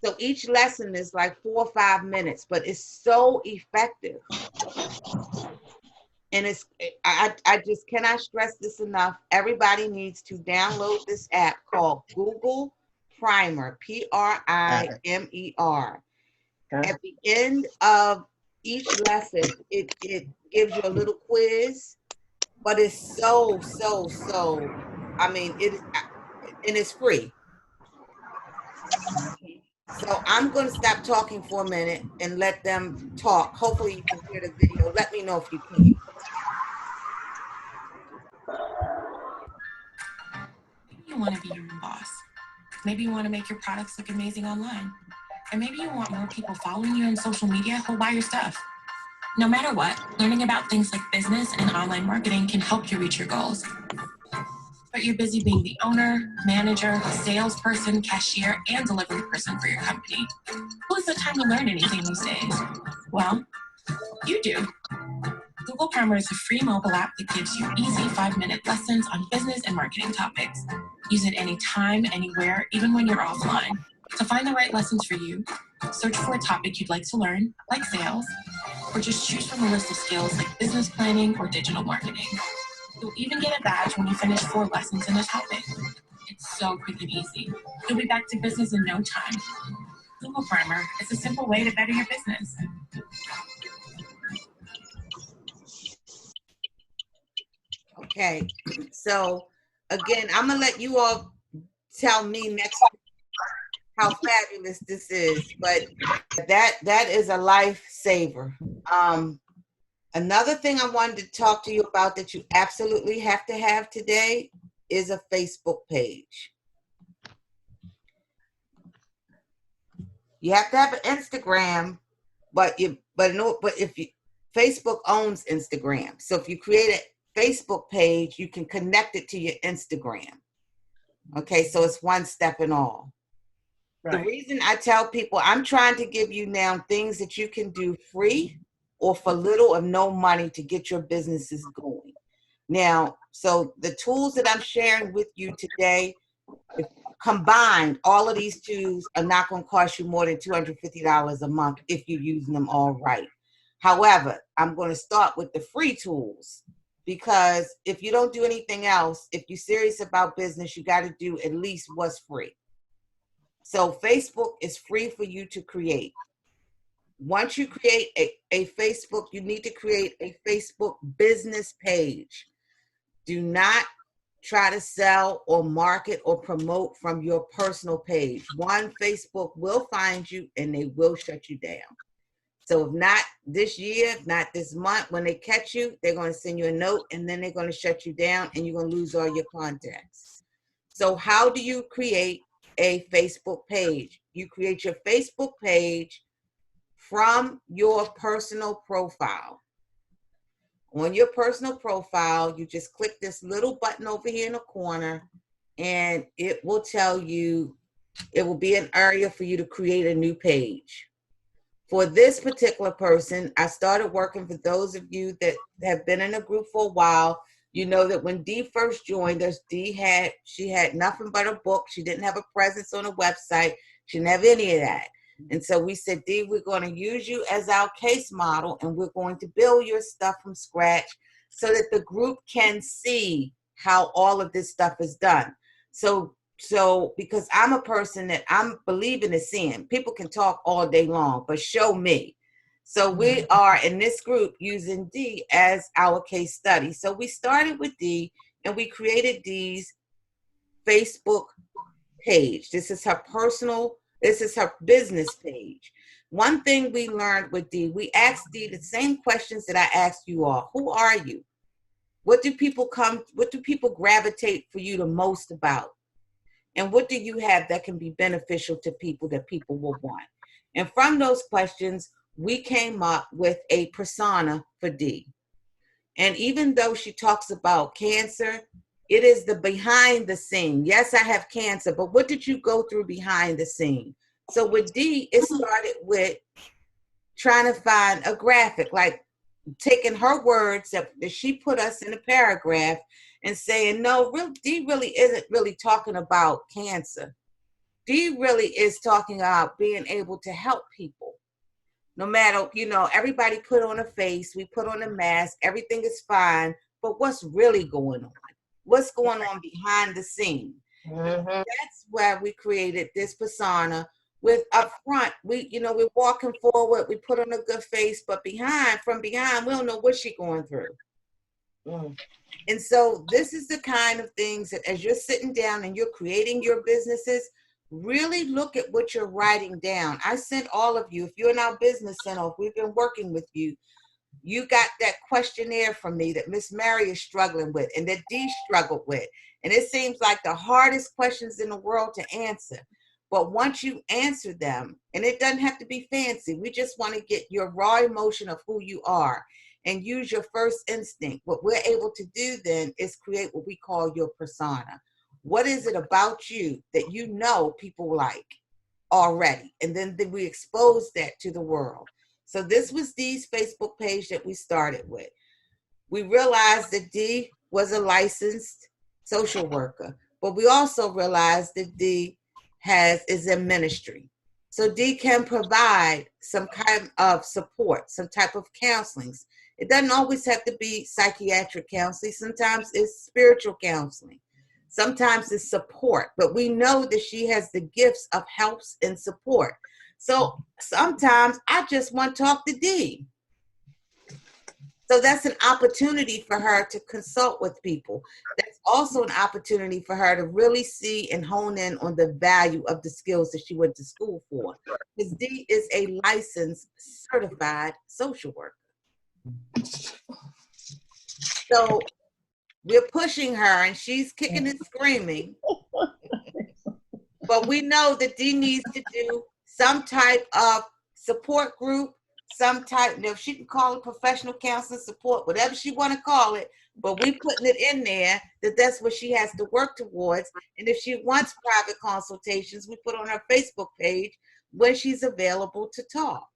Speaker 1: So each lesson is like 4 or 5 minutes, but it's so effective. And I just cannot stress this enough. Everybody needs to download this app called Google Primer, Primer. At the end of each lesson, it gives you a little quiz, but it's so, I mean, it's free. So I'm going to stop talking for a minute and let them talk. Hopefully you can hear the video. Let me know if you can.
Speaker 13: You want to be your own boss. Maybe you want to make your products look amazing online. And maybe you want more people following you on social media who'll buy your stuff. No matter what, learning about things like business and online marketing can help you reach your goals. But you're busy being the owner, manager, salesperson, cashier, and delivery person for your company. Who has the time to learn anything these days? Well, you do. Google Primer is a free mobile app that gives you easy 5-minute lessons on business and marketing topics. Use it anytime, anywhere, even when you're offline. To find the right lessons for you, search for a topic you'd like to learn, like sales, or just choose from a list of skills like business planning or digital marketing. You'll even get a badge when you finish 4 lessons in a topic. It's so quick and easy. You'll be back to business in no time. Google Primer is a simple way to better your business.
Speaker 1: Okay, so again, I'm gonna let you all tell me next week how fabulous this is, but that is a lifesaver. Another thing I wanted to talk to you about that you absolutely have to have today is a Facebook page. You have to have an Instagram, but Facebook owns Instagram. So if you create a Facebook page, you can connect it to your Instagram. Okay, so it's one step in all. Right. The reason I tell people, I'm trying to give you now things that you can do free or for little or no money to get your businesses going. Now, so the tools that I'm sharing with you today, combined, all of these tools are not going to cost you more than $250 a month if you're using them all right. However, I'm going to start with the free tools, because if you don't do anything else, if you're serious about business, you got to do at least what's free. So Facebook is free for you to create. Once you create a Facebook, you need to create a Facebook business page. Do not try to sell or market or promote from your personal page. One, Facebook will find you and they will shut you down. So if not this year, if not this month, when they catch you, they're going to send you a note and then they're going to shut you down and you're going to lose all your contacts. So how do you create a Facebook page? You create your Facebook page from your personal profile. On your personal profile, you just click this little button over here in the corner and it will tell you, it will be an area for you to create a new page. For this particular person, I started working for those of you that have been in a group for a while. You know that when Dee first joined us, she had nothing but a book. She didn't have a presence on a website. She didn't have any of that. And so we said, Dee, we're going to use you as our case model and we're going to build your stuff from scratch so that the group can see how all of this stuff is done. So because I'm a person that I'm believing in seeing, people can talk all day long, but show me. So we are in this group using Dee as our case study. So we started with Dee and we created Dee's Facebook page. This is her business page. One thing we learned with Dee, we asked Dee the same questions that I asked you all. Who are you? What do people gravitate for you the most about? And what do you have that can be beneficial to people that people will want? And from those questions, we came up with a persona for Dee. And even though she talks about cancer, it is the behind the scene. Yes, I have cancer, but what did you go through behind the scene? So with Dee, it started with trying to find a graphic, like taking her words that she put us in a paragraph and saying, no, Dee really isn't really talking about cancer. Dee really is talking about being able to help people. No matter, everybody put on a face, we put on a mask, everything is fine, but what's really going on? What's going on behind the scene? That's where we created this persona with up front. We're walking forward, we put on a good face, but from behind, we don't know what she's going through. And so this is the kind of things that as you're sitting down and you're creating your businesses, really look at what you're writing down. I sent all of you, if you're in our business center, if we've been working with you, you got that questionnaire from me that Miss Mary is struggling with and that Dee struggled with. And it seems like the hardest questions in the world to answer. But once you answer them, and it doesn't have to be fancy, we just want to get your raw emotion of who you are and use your first instinct. What we're able to do then is create what we call your persona. What is it about you that people like already? And then we expose that to the world. So this was Dee's Facebook page that we started with. We realized that Dee was a licensed social worker, but we also realized that Dee is in ministry. So Dee can provide some kind of support, some type of counseling. It doesn't always have to be psychiatric counseling. Sometimes it's spiritual counseling. Sometimes it's support, but we know that she has the gifts of helps and support. So sometimes I just want to talk to Dee. So that's an opportunity for her to consult with people. That's also an opportunity for her to really see and hone in on the value of the skills that she went to school for. Because Dee is a licensed, certified social worker. So we're pushing her and she's kicking and screaming. But we know that Dee needs to do some type of support group, if she can call it professional counseling support, whatever she want to call it, but we putting it in there that's what she has to work towards. And if she wants private consultations, we put on her Facebook page when she's available to talk.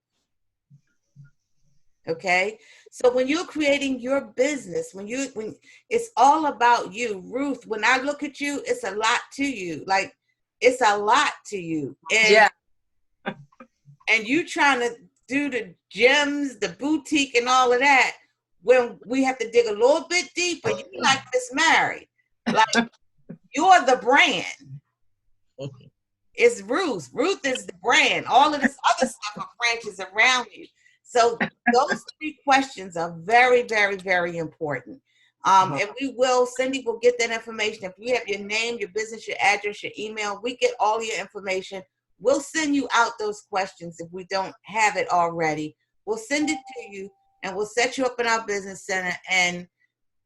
Speaker 1: Okay, so when you're creating your business, when it's all about you, Ruth, when I look at you, it's a lot to you. Like, it's a lot to you. And and you trying to do the gyms, the boutique and all of that, when we have to dig a little bit deeper. You like Miss Mary. Like, you're the brand. It's Ruth. Ruth is the brand. All of this other stuff are branches around you. So those three questions are very, very, very important. And Cindy will get that information. If you have your name, your business, your address, your email, we get all your information. We'll send you out those questions if we don't have it already. We'll send it to you and we'll set you up in our business center.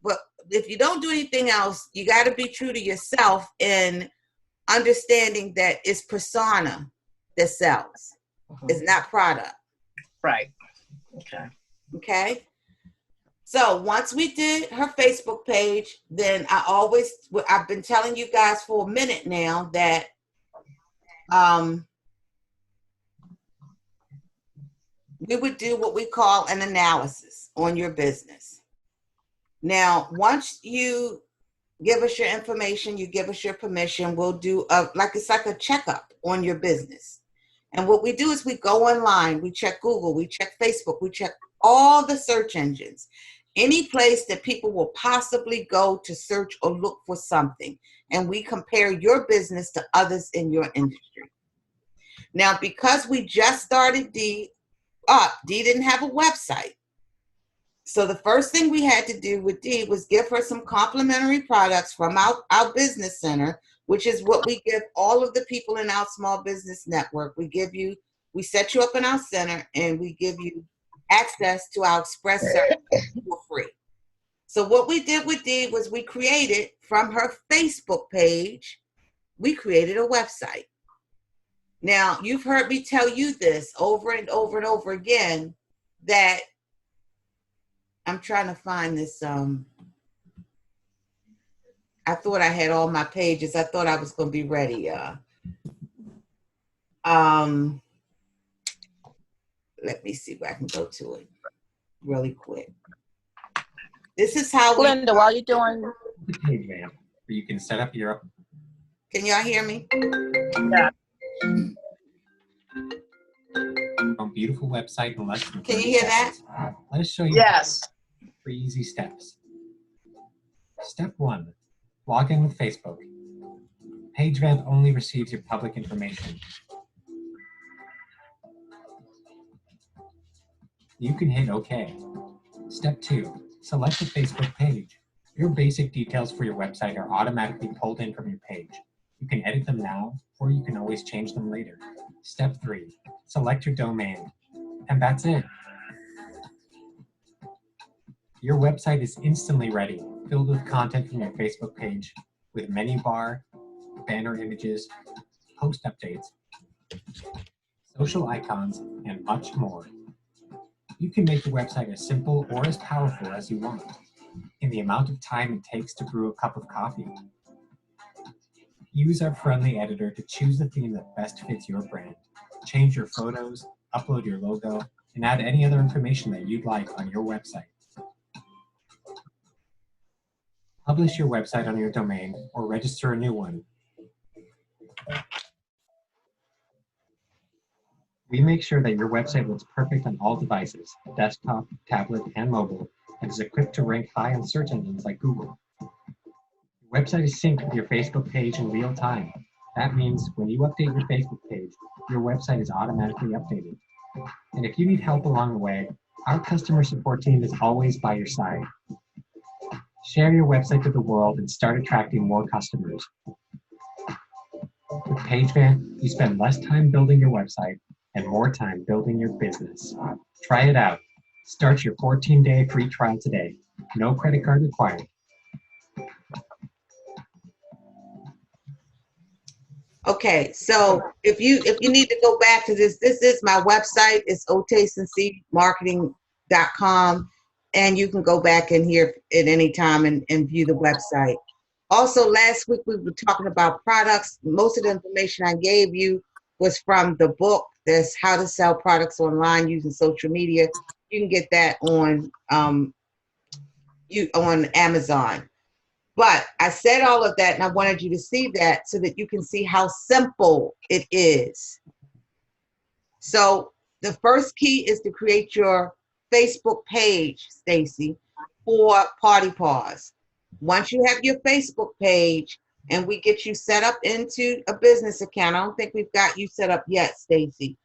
Speaker 1: But if you don't do anything else, you got to be true to yourself in understanding that it's persona that sells. It's not product.
Speaker 3: Right.
Speaker 1: Okay. So once we did her Facebook page, then I've been telling you guys for a minute now that we would do what we call an analysis on your business. Now, once you give us your information, you give us your permission, we'll do it's like a checkup on your business. And what we do is we go online, we check Google, we check Facebook, we check all the search engines. any place that people will possibly go to search or look for something. And we compare your business to others in your industry. Now, because we just started Dee up, Dee didn't have a website. So the first thing we had to do with Dee was give her some complimentary products from our business center, which is what we give all of the people in our small business network. We set you up in our center and we give you access to our express service for free. So what we did with Dee was we created from her Facebook page, we created a website. Now, you've heard me tell you this over and over and over again, that I'm trying to find this. I thought I had all my pages. I thought I was going to be ready. Let me see if I can go to it really quick. This is how
Speaker 12: Glenda, while you're doing
Speaker 14: the page vamp, where you can set up your.
Speaker 1: Can y'all hear me?
Speaker 12: Yeah.
Speaker 14: Beautiful website in less than 30
Speaker 1: Can you hear
Speaker 14: seconds.
Speaker 1: that?
Speaker 14: Let us show you.
Speaker 12: Yes.
Speaker 14: 3 easy steps. Step 1, log in with Facebook. PageVamp only receives your public information. You can hit OK. Step 2, select the Facebook page. Your basic details for your website are automatically pulled in from your page. You can edit them now, or you can always change them later. Step 3, select your domain. And that's it. Your website is instantly ready, filled with content from your Facebook page, with menu bar, banner images, post updates, social icons, and much more. You can make your website as simple or as powerful as you want, in the amount of time it takes to brew a cup of coffee. Use our friendly editor to choose the theme that best fits your brand. Change your photos, upload your logo, and add any other information that you'd like on your website. Publish your website on your domain or register a new one. We make sure that your website looks perfect on all devices, desktop, tablet, and mobile, and is equipped to rank high on search engines like Google. Your website is synced with your Facebook page in real time. That means when you update your Facebook page, your website is automatically updated. And if you need help along the way, our customer support team is always by your side. Share your website to the world and start attracting more customers. With PageVamp, you spend less time building your website and more time building your business. Try it out. Start your 14-day free trial today. No credit card required.
Speaker 1: Okay, so if you need to go back to this is my website. It's otasteandseedmarketing.com, and you can go back in here at any time and view the website. Also, last week we were talking about products. Most of the information I gave you was from the book. There's How to Sell Products Online Using Social Media. You can get that on Amazon. But I said all of that, and I wanted you to see that so that you can see how simple it is. So the first key is to create your Facebook page, Stacy, for Party Paws. Once you have your Facebook page and we get you set up into a business account, I don't think we've got you set up yet, Stacy.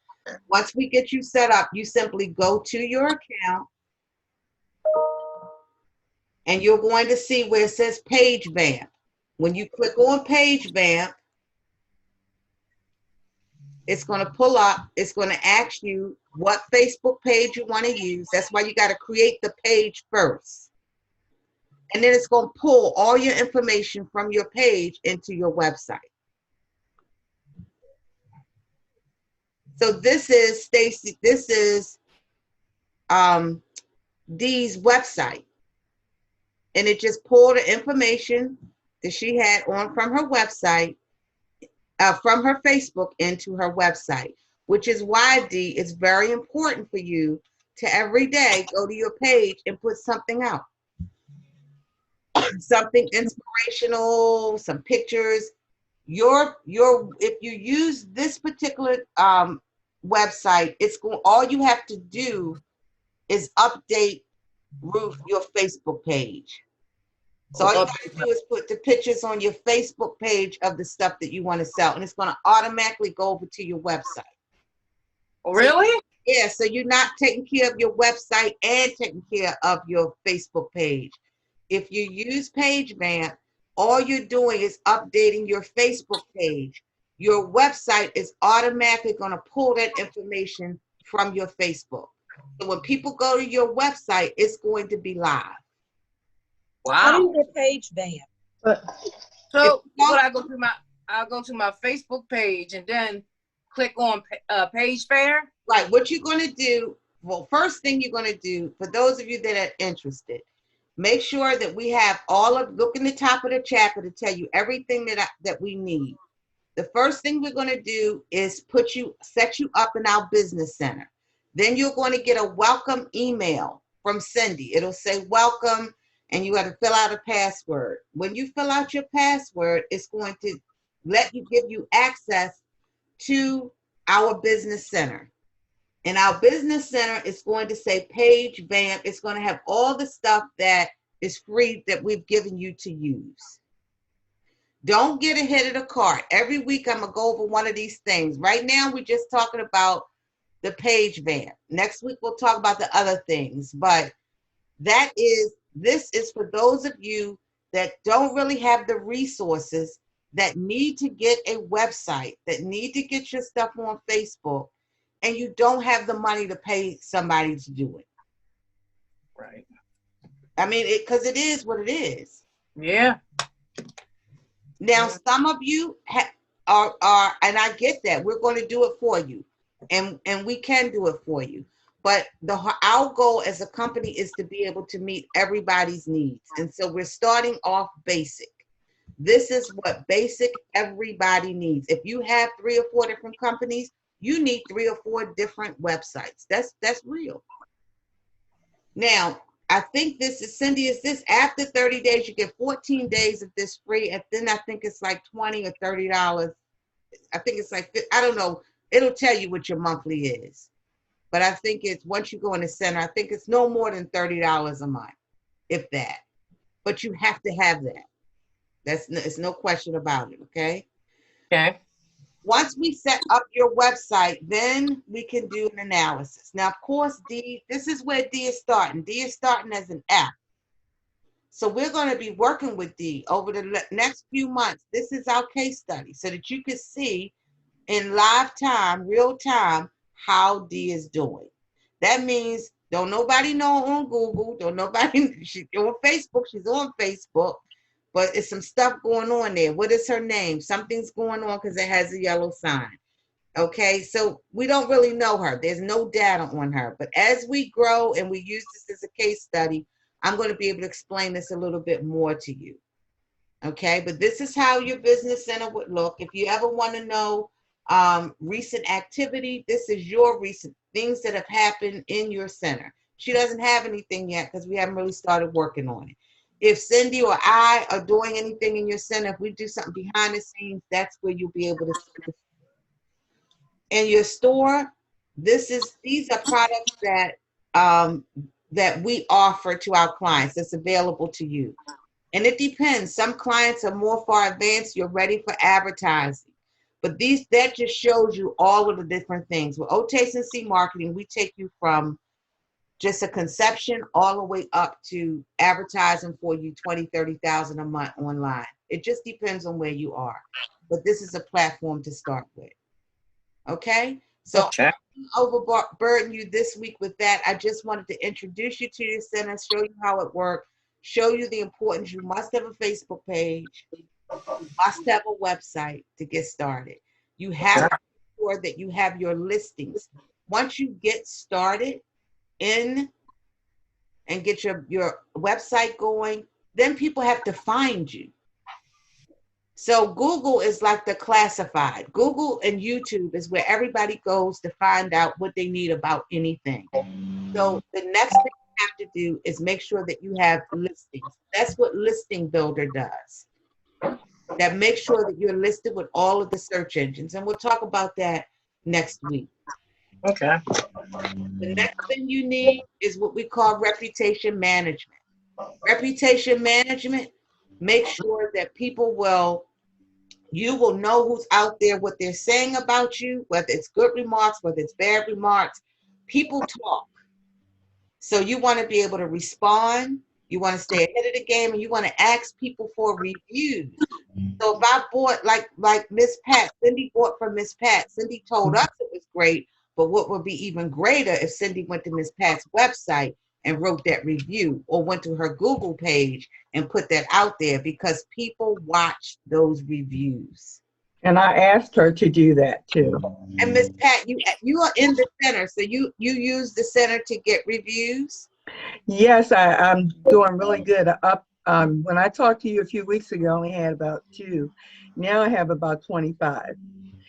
Speaker 1: Once we get you set up, you simply go to your account, and you're going to see where it says Page Vamp. When you click on Page Vamp, it's going to pull up. It's going to ask you what Facebook page you want to use. That's why you got to create the page first. And then it's going to pull all your information from your page into your website. So this is Stacy. This is Dee's website. And it just pulled the information that she had on from her website, from her Facebook into her website, which is why, Dee, it's very important for you to every day go to your page and put something out. Something inspirational, some pictures. If you use this particular website, all you have to do is update Ruth, your Facebook page. So all you gotta do is put the pictures on your Facebook page of the stuff that you want to sell, and it's gonna automatically go over to your website.
Speaker 3: Really?
Speaker 1: So, yeah, so you're not taking care of your website and taking care of your Facebook page. If you use PageVamp, all you're doing is updating your Facebook page. Your website is automatically going to pull that information from your Facebook. So when people go to your website, it's going to be live.
Speaker 4: What is
Speaker 3: Wow.
Speaker 4: your PageVamp?
Speaker 3: So what I'll go to my Facebook page and then click on Page Fair.
Speaker 1: Right. What you're going to do, well, first thing you're going to do, for those of you that are interested, make sure that we have look in the top of the chapter to tell you everything that we need. The first thing we're going to do is set you up in our business center. Then you're going to get a welcome email from Cindy. It'll say welcome, and you got to fill out a password. When you fill out your password, it's going to give you access to our business center. In our business center, it's going to say PageVamp. It's going to have all the stuff that is free that we've given you to use. Don't get ahead of the cart. Every week, I'm going to go over one of these things. Right now, we're just talking about the PageVamp. Next week, we'll talk about the other things. But this is for those of you that don't really have the resources, that need to get a website, that need to get your stuff on Facebook, and you don't have the money to pay somebody to do it.
Speaker 3: Right.
Speaker 1: I mean, because it is what it is.
Speaker 3: Yeah.
Speaker 1: Now, some of you are, and I get that. We're going to do it for you, and we can do it for you. But our goal as a company is to be able to meet everybody's needs. And so we're starting off basic. This is what basic everybody needs. If you have 3 or 4 different companies, you need 3 or 4 different websites. That's real. Now, I think this is, Cindy, is this after 30 days, you get 14 days of this free, and then I think it's like $20 or $30. I think it's like, I don't know. It'll tell you what your monthly is. But I think it's, once you go in the center, I think it's no more than $30 a month, if that. But you have to have that. It's no question about it, okay?
Speaker 3: Okay.
Speaker 1: Once we set up your website, then we can do an analysis. Now, of course, this is where D is starting. D is starting as an F. So we're going to be working with D over the next few months. This is our case study so that you can see in live time, real time, how D is doing. That means don't nobody know on Google, she's on Facebook, she's on Facebook, but it's some stuff going on there. What is her name? Something's going on because it has a yellow sign. Okay, so we don't really know her. There's no data on her. But as we grow and we use this as a case study, I'm going to be able to explain this a little bit more to you. Okay, but this is how your business center would look. If you ever want to know recent activity, this is your recent things that have happened in your center. She doesn't have anything yet because we haven't really started working on it. If Cindy or I are doing anything in your center, if we do something behind the scenes, that's where you'll be able to see it. In your store, these are products that that we offer to our clients. That's available to you. And it depends. Some clients are more far advanced. You're ready for advertising. But that just shows you all of the different things. With O-Taste&C Marketing, we take you from just a conception all the way up to advertising for you 20, 30,000 a month online. It just depends on where you are. But this is a platform to start with. Okay? So
Speaker 3: okay.
Speaker 1: I didn't overburden you this week with that. I just wanted to introduce you to your center, show you how it works, show you the importance. You must have a Facebook page. You must have a website to get started. You have to make sure that you have your listings. Once you get started in and get your website going, then people have to find you. So Google is like the classified. Google and YouTube is where everybody goes to find out what they need about anything. So the next thing you have to do is make sure that you have listings. That's what Listing Builder does. That makes sure that you're listed with all of the search engines. And we'll talk about that next week.
Speaker 3: Okay.
Speaker 1: The next thing you need is what we call reputation management. Reputation management, make sure that you will know who's out there, what they're saying about you, whether it's good remarks, whether it's bad remarks. People talk. So you want to be able to respond. You want to stay ahead of the game, and you want to ask people for reviews. So if I bought, like Miss Pat, Cindy bought from Miss Pat. Cindy told us it was great, but what would be even greater if Cindy went to Miss Pat's website and wrote that review, or went to her Google page and put that out there, because people watch those reviews.
Speaker 7: And I asked her to do that too.
Speaker 1: And Miss Pat, you are in the center, so you use the center to get reviews?
Speaker 7: Yes, I'm doing really good. When I talked to you a few weeks ago, I only had about 2. Now I have about 25.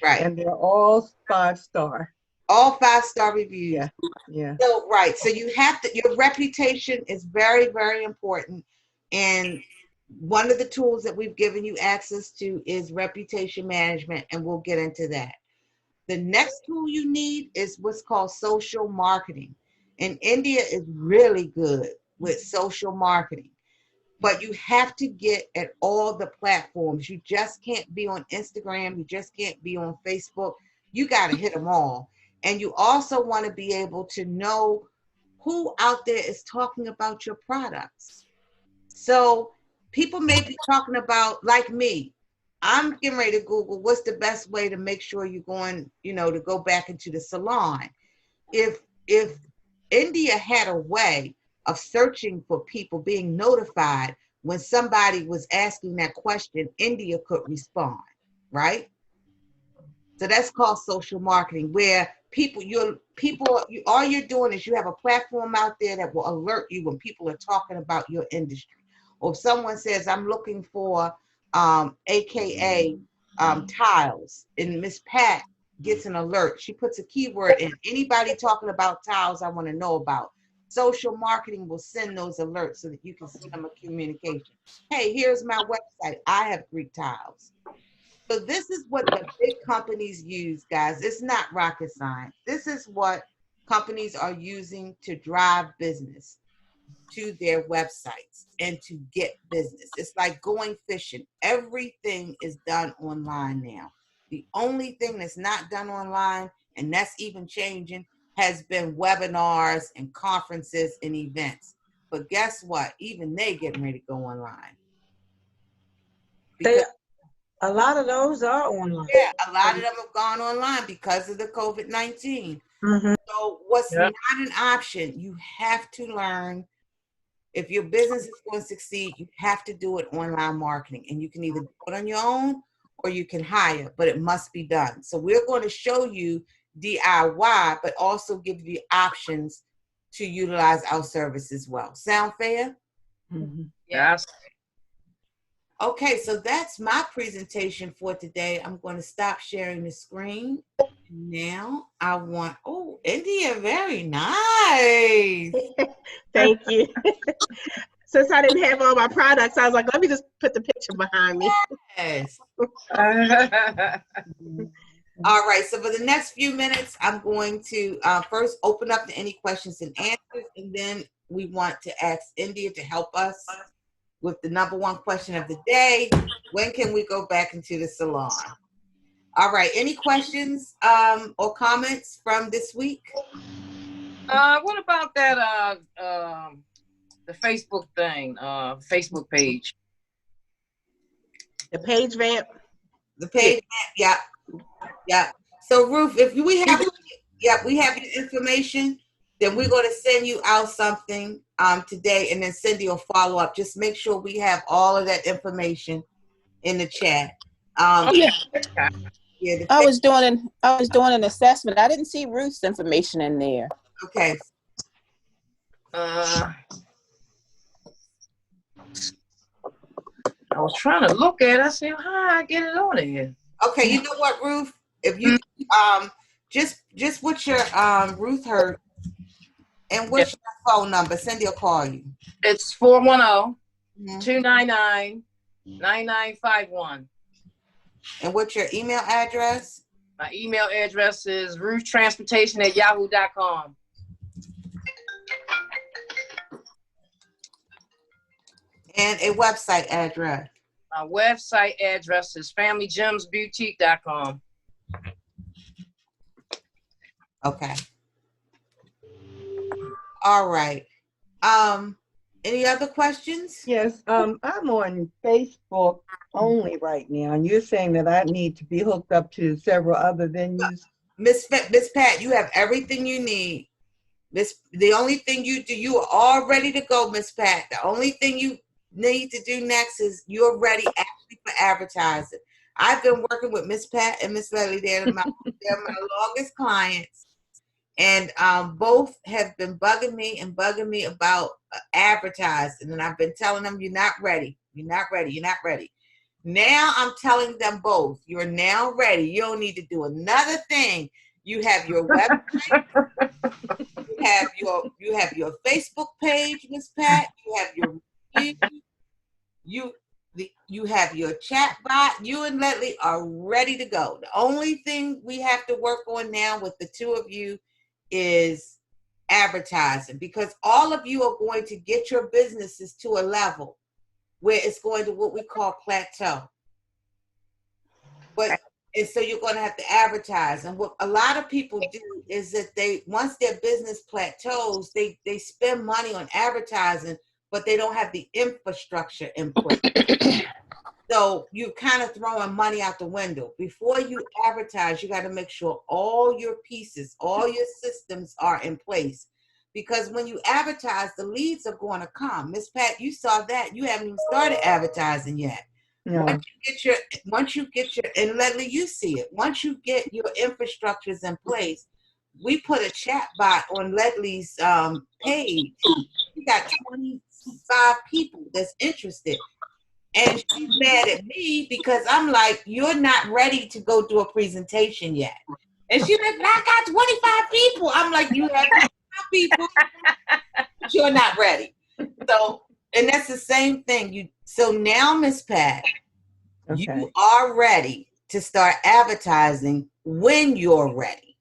Speaker 1: Right.
Speaker 7: And they're all 5-star.
Speaker 1: All 5-star reviews.
Speaker 7: Yeah. Yeah.
Speaker 1: So, right. So you have to, your reputation is very, very important. And one of the tools that we've given you access to is reputation management, and we'll get into that. The next tool you need is what's called social marketing. And India is really good with social marketing. But you have to get at all the platforms. You just can't be on Instagram. You just can't be on Facebook. You got to hit them all. And you also want to be able to know who out there is talking about your products. So people may be talking about, like me, I'm getting ready to Google what's the best way to make sure you're going, to go back into the salon. If India had a way of searching for people, being notified when somebody was asking that question, India could respond, right? So that's called social marketing, where all you're doing is you have a platform out there that will alert you when people are talking about your industry. Or if someone says, I'm looking for AKA tiles, and Miss Pat gets an alert. She puts a keyword in. Anybody talking about tiles I want to know about. Social marketing will send those alerts so that you can send them a communication. Hey, here's my website. I have Greek tiles. So this is what the big companies use, guys. It's not rocket science. This is what companies are using to drive business to their websites and to get business. It's like going fishing. Everything is done online now. The only thing that's not done online, and that's even changing, has been webinars and conferences and events. But guess what? Even they getting ready to go online.
Speaker 4: A lot of those are online.
Speaker 1: Yeah, a lot of them have gone online because of the COVID-19.
Speaker 4: Mm-hmm.
Speaker 1: So what's not an option, you have to learn, if your business is going to succeed, you have to do it online marketing. And you can either do it on your own or you can hire, but it must be done. So we're going to show you DIY, but also give you options to utilize our service as well. Sound fair?
Speaker 4: Mm-hmm.
Speaker 3: Yes.
Speaker 1: Okay, so that's my presentation for today. I'm going to stop sharing the screen. Now I want, India, very nice.
Speaker 5: Thank you. Since I didn't have all my products, I was like, let me just put the picture behind me.
Speaker 1: Yes. All right, so for the next few minutes, I'm going to first open up to any questions and answers, and then we want to ask India to help us with the number one question of the day. When can we go back into the salon? All right, any questions or comments from this week?
Speaker 3: What about that the Facebook thing, Facebook page?
Speaker 5: The page vamp.
Speaker 1: The page vamp, yeah. So Ruth, if we have your information, then we're going to send you out something today, and then Cindy will follow up. Just make sure we have all of that information in the chat.
Speaker 12: I was doing an assessment. I didn't see Ruth's information in there.
Speaker 1: Okay.
Speaker 3: I was trying to look at it. I said, how I get it on here?
Speaker 1: Okay, you know what, Ruth? If you just what's your Ruth Hurt, and what's your phone number? Cindy will call you.
Speaker 3: It's 410-299-9951.
Speaker 1: And what's your email address?
Speaker 3: My email address is rooftransportation@yahoo.com.
Speaker 1: And a website address.
Speaker 3: My website address is familygemsboutique.com.
Speaker 1: Okay. All right. Any other questions?
Speaker 11: Yes, I'm on Facebook only right now, and you're saying that I need to be hooked up to several other venues.
Speaker 1: Miss Pat, you have everything you need. The only thing you do, you are all ready to go, Miss Pat. The only thing you need to do next is you're ready actually for advertising. I've been working with Miss Pat and Miss Leslie. They're my longest clients. And both have been bugging me about advertising. And I've been telling them, you're not ready. You're not ready. You're not ready. Now I'm telling them both, you're now ready. You don't need to do another thing. You have your website. you have your Facebook page, Miss Pat. You have your you have your chat bot. You and Leslie are ready to go. The only thing we have to work on now with the two of you is advertising, because all of you are going to get your businesses to a level where it's going to what we call plateau. And so you're going to have to advertise. And what a lot of people do is that once their business plateaus, they spend money on advertising, but they don't have the infrastructure in place. So you're kind of throwing money out the window. Before you advertise, you got to make sure all your pieces, all your systems are in place. Because when you advertise, the leads are going to come. Miss Pat, you saw that. You haven't even started advertising yet.
Speaker 11: No.
Speaker 1: Once you get your, and Leslie, you see it. Once you get your infrastructures in place, we put a chat bot on Leslie's page. We got 25 people that's interested. And she's mad at me because I'm like, you're not ready to go do a presentation yet. And she's like, I got 25 people. I'm like, you have 25 people, but you're not ready. So, and that's the same thing. So now, Miss Pat, you are ready to start advertising when you're ready.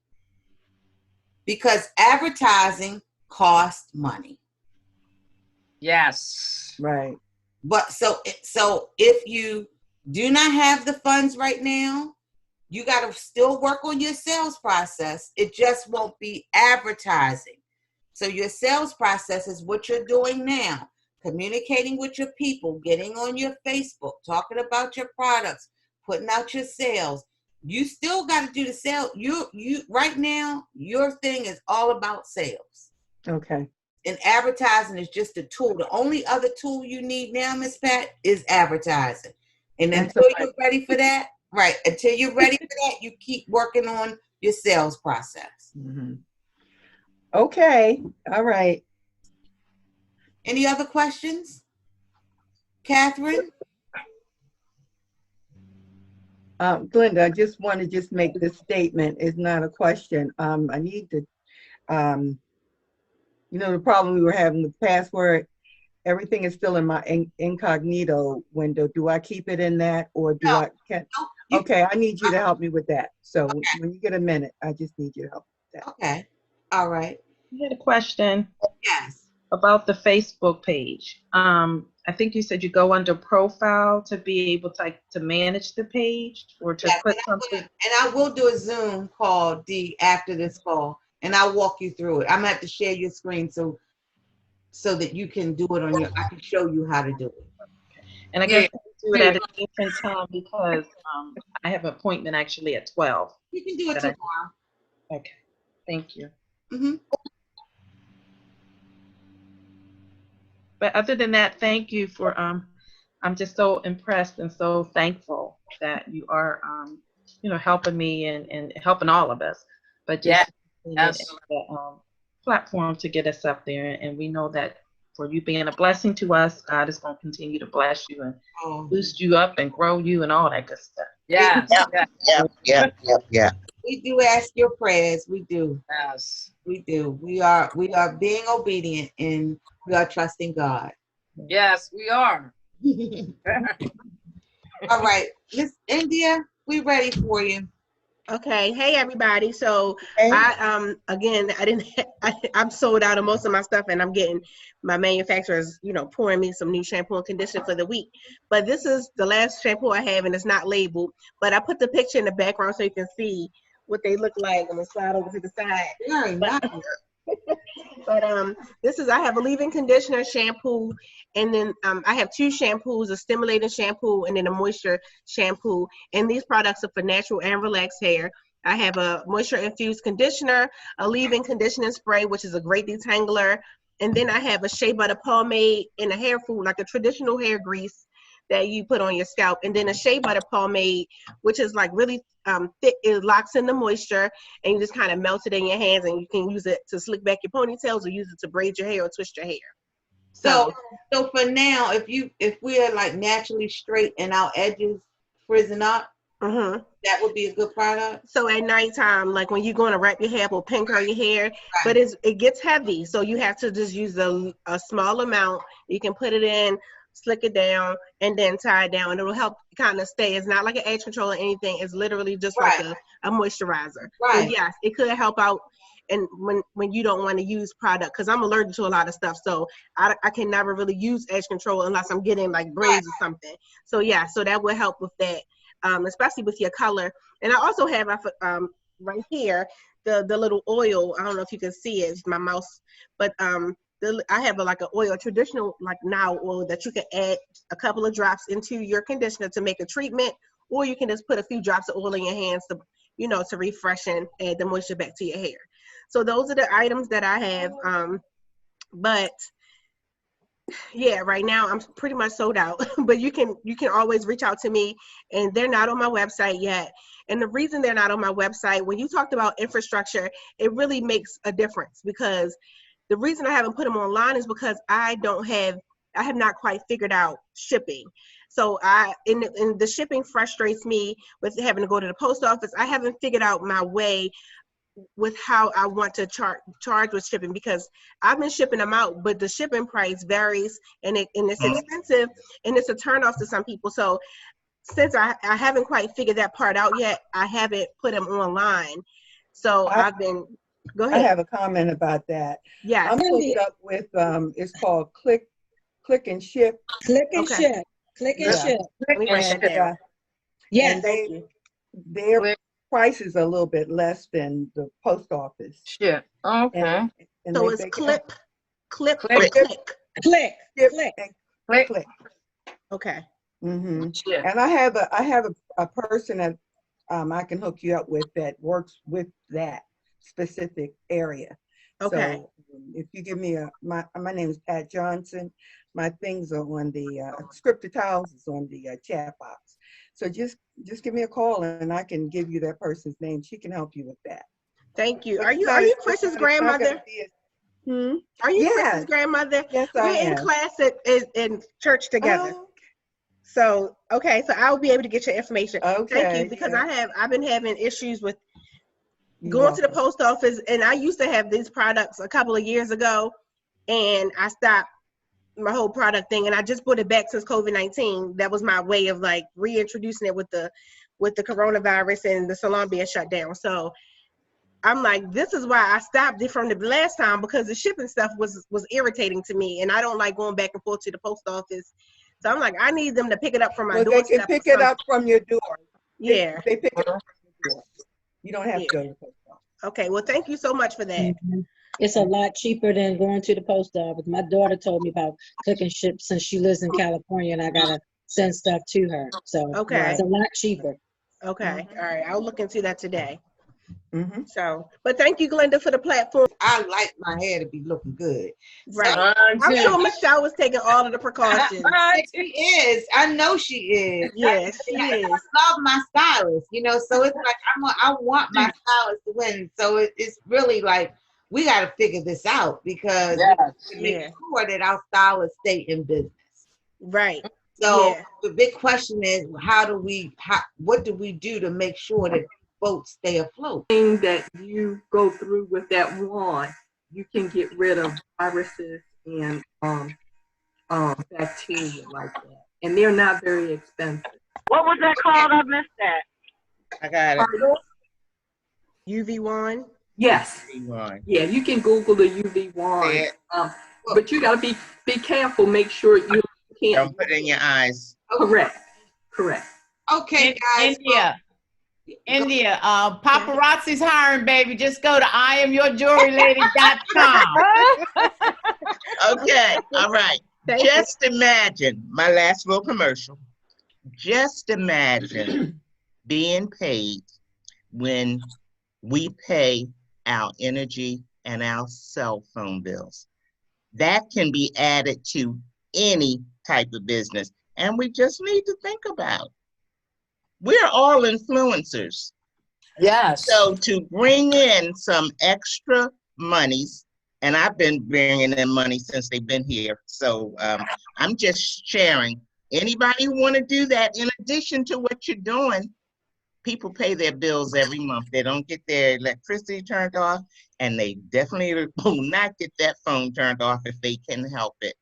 Speaker 1: Because advertising costs money.
Speaker 3: Yes.
Speaker 11: Right.
Speaker 1: But so if you do not have the funds right now, you got to still work on your sales process. It just won't be advertising. So your sales process is what you're doing now, communicating with your people, getting on your Facebook, talking about your products, putting out your sales. You still got to do the sale. You right now, your thing is all about sales.
Speaker 11: Okay.
Speaker 1: And advertising is just a tool. The only other tool you need now, Miss Pat, is advertising. And until you're ready for that, right, until you're ready for that, you keep working on your sales process.
Speaker 11: Mm-hmm. Okay. All right.
Speaker 1: Any other questions? Catherine?
Speaker 11: Glenda, I just want to make this statement. It's not a question. I need to, the problem we were having with password, everything is still in my incognito window. Do I keep it in that, or do I? Okay, I need you to help me with that. So when you get a minute, I just need you to help with that.
Speaker 1: Okay. All right.
Speaker 2: I had a question.
Speaker 1: Yes.
Speaker 2: About the Facebook page. I think you said you go under profile to be able to manage the page or to put something.
Speaker 1: And I will do a Zoom call, after this call, and I'll walk you through it. I'm gonna have to share your screen so that you can do it I can show you how to do it.
Speaker 2: And I guess I do it at a different time because I have an appointment actually at 12.
Speaker 1: You can do it tomorrow.
Speaker 2: Okay, thank you.
Speaker 1: Mm-hmm.
Speaker 2: But other than that, thank you for, I'm just so impressed and so thankful that you are, helping me and helping all of us. But just the platform to get us up there. And we know that for you being a blessing to us, God is going to continue to bless you and boost you up and grow you and all that good stuff.
Speaker 3: Yeah.
Speaker 6: Yeah.
Speaker 1: We do ask your prayers. We do.
Speaker 3: Yes.
Speaker 1: We do. We are being obedient and we are trusting God.
Speaker 3: Yes, we are.
Speaker 1: All right, Miss India, we ready for you.
Speaker 5: Okay. Hey, everybody. So I again, I didn't. I'm sold out of most of my stuff, and I'm getting my manufacturers, pouring me some new shampoo and conditioner for the week. But this is the last shampoo I have, and it's not labeled. But I put the picture in the background so you can see what they look like. I'm gonna slide over to the side.
Speaker 1: Very nice.
Speaker 5: But this is, I have a leave-in conditioner, shampoo, and then I have two shampoos, a stimulating shampoo and then a moisture shampoo. And these products are for natural and relaxed hair. I have a moisture infused conditioner, a leave-in conditioning spray, which is a great detangler. And then I have a shea butter pomade and a hair food, like a traditional hair grease that you put on your scalp. And then a shea butter pomade, which is like really thick. It locks in the moisture, and you just kind of melt it in your hands, and you can use it to slick back your ponytails or use it to braid your hair or twist your hair.
Speaker 1: So for now, if we are like naturally straight and our edges frizzing up, that would be a good product.
Speaker 5: So at nighttime, like when you're going to wrap your hair up or pin curl your hair, but it gets heavy, so you have to just use a small amount. You can put it in, slick it down, and then tie it down. It'll help kind of stay. It's not like an edge control or anything. It's literally just like a moisturizer. So yes, it could help out. And when you don't want to use product, because I'm allergic to a lot of stuff, so I can never really use edge control unless I'm getting like braids or something. So yeah, so that will help with that, especially with your color. And I also have right here the little oil. I don't know if you can see it. It's my mouse, but I have like an oil, traditional like now oil that you can add a couple of drops into your conditioner to make a treatment, or you can just put a few drops of oil in your hands to, to refresh and add the moisture back to your hair. So those are the items that I have. But yeah, right now I'm pretty much sold out. But you can always reach out to me, and they're not on my website yet. And the reason they're not on my website, when you talked about infrastructure, it really makes a difference, because the reason I haven't put them online is because I have not quite figured out shipping. So and the shipping frustrates me with having to go to the post office. I haven't figured out my way with how I want to charge with shipping, because I've been shipping them out, but the shipping price varies, and it's expensive, and it's a turnoff to some people. So since I haven't quite figured that part out yet, I haven't put them online. So I've been. Go ahead.
Speaker 11: I have a comment about that.
Speaker 5: Yeah,
Speaker 11: I'm hooked up with it's called Click and Ship.
Speaker 4: Click and Ship. Click and Ship.
Speaker 5: Let me write that down.
Speaker 11: Yes. And their prices are a little bit less than the post office.
Speaker 3: Ship. Okay.
Speaker 11: And
Speaker 5: so it's click.
Speaker 11: Click.
Speaker 5: Okay.
Speaker 11: Mm-hmm. Yeah. And I have a person that I can hook you up with that works with that specific area.
Speaker 5: Okay.
Speaker 11: So if you give me my name is Pat Johnson. My things are on the scripted tiles is on the chat box. So just give me a call, and I can give you that person's name. She can help you with that.
Speaker 5: Thank you. Are you Chris's grandmother? Are you Chris's grandmother?
Speaker 11: Yes,
Speaker 5: We're in class in church together.
Speaker 11: Oh.
Speaker 5: So I'll be able to get your information.
Speaker 11: Okay.
Speaker 5: Thank you, because I've been having issues with going to the post office, and I used to have these products a couple of years ago, and I stopped my whole product thing, and I just brought it back since COVID-19. That was my way of like reintroducing it with the coronavirus and the salon being shut down. So I'm like, this is why I stopped it from the last time, because the shipping stuff was irritating to me, and I don't like going back and forth to the post office. So I'm like, I need them to pick it up from my doorstep.
Speaker 11: They can pick it up from your door.
Speaker 5: Yeah.
Speaker 11: They pick it up from your door. You don't have to go to the post office.
Speaker 5: Okay, well, thank you so much for that.
Speaker 4: Mm-hmm. It's a lot cheaper than going to the post office. My daughter told me about Click and Ship since she lives in California, and I gotta send stuff to her. So it's a lot cheaper.
Speaker 5: Okay, all right, I'll look into that today. So, but thank you, Glenda, for the platform.
Speaker 1: I like my hair to be looking good.
Speaker 5: Right. So, I'm sure Michelle was taking all of the precautions.
Speaker 1: She is. I know she is.
Speaker 5: Yes, she is.
Speaker 1: I love my stylist, so it's like I want my stylist to win. So it's really like, we got to figure this out, because we make sure that our stylists stay in business.
Speaker 5: Right.
Speaker 1: So the big question is, what do we do to make sure that boats stay afloat?
Speaker 7: Thing that you go through with that wand, you can get rid of viruses and bacteria like that, and they're not very expensive.
Speaker 15: What was that called? I missed that.
Speaker 3: I got it.
Speaker 5: UV wand?
Speaker 7: Yes.
Speaker 6: UV wand.
Speaker 7: Yeah, you can Google the UV wand. But you got to be careful. Make sure you can't.
Speaker 6: Don't put it in your eyes.
Speaker 7: Correct. Correct.
Speaker 1: Okay, guys.
Speaker 10: India, paparazzi's hiring, baby. Just go to IamYourJewelryLady.com.
Speaker 6: Okay, all right. Just imagine, my last little commercial. Just imagine being paid when we pay our energy and our cell phone bills. That can be added to any type of business. And we just need to think about, we're all influencers.
Speaker 3: Yes.
Speaker 6: So to bring in some extra monies, and I've been bringing in money since they've been here. So I'm just sharing. Anybody who want to do that, in addition to what you're doing, people pay their bills every month. They don't get their electricity turned off, and they definitely will not get that phone turned off if they can help it.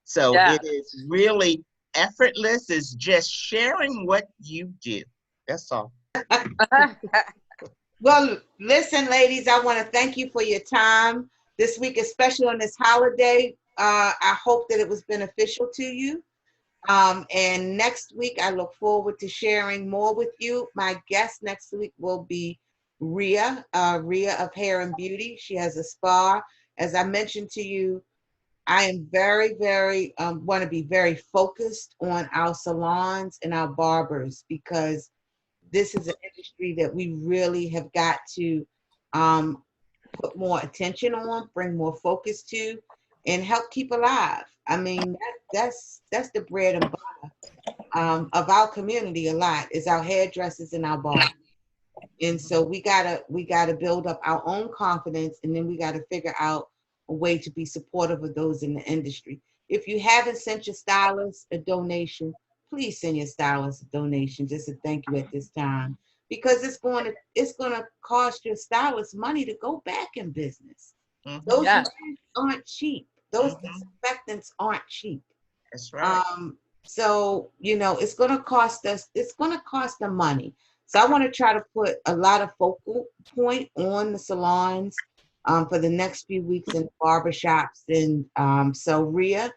Speaker 6: So it is really effortless. It's just sharing what you do. That's all.
Speaker 1: Well, listen, ladies, I want to thank you for your time this week, especially on this holiday. I hope that it was beneficial to you. And next week, I look forward to sharing more with you. My guest next week will be Rhea of Hair and Beauty. She has a spa. As I mentioned to you, I am very, very, want to be very focused on our salons and our barbers, because this is an industry that we really have got to put more attention on, bring more focus to, and help keep alive. I mean, that's the bread and butter of our community. A lot is our hairdressers and our barbers. And so we gotta build up our own confidence, and then we gotta figure out a way to be supportive of those in the industry. If you haven't sent your stylist a donation, please send your stylist a donation, just a thank you at this time, because it's going to cost your stylist money to go back in business. Those aren't cheap. Those disinfectants aren't cheap.
Speaker 6: That's right.
Speaker 1: So it's going to cost us. It's going to cost them money. So I want to try to put a lot of focal point on the salons for the next few weeks in barbershops. And so Rhea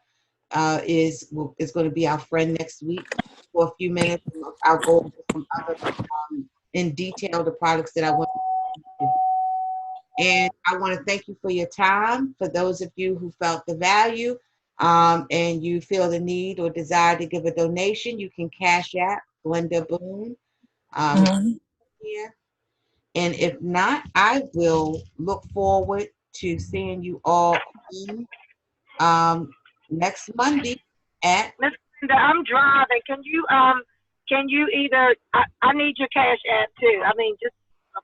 Speaker 1: is going to be our friend next week for a few minutes. I'll go over some other in detail the products that I want to do. And I want to thank you for your time. For those of you who felt the value and you feel the need or desire to give a donation, you can Cash App Glenda Boone. Yeah. And if not, I will look forward to seeing you all again next Monday at.
Speaker 4: Miss Glenda, I'm driving. Can you either? I need your Cash App too. I mean, just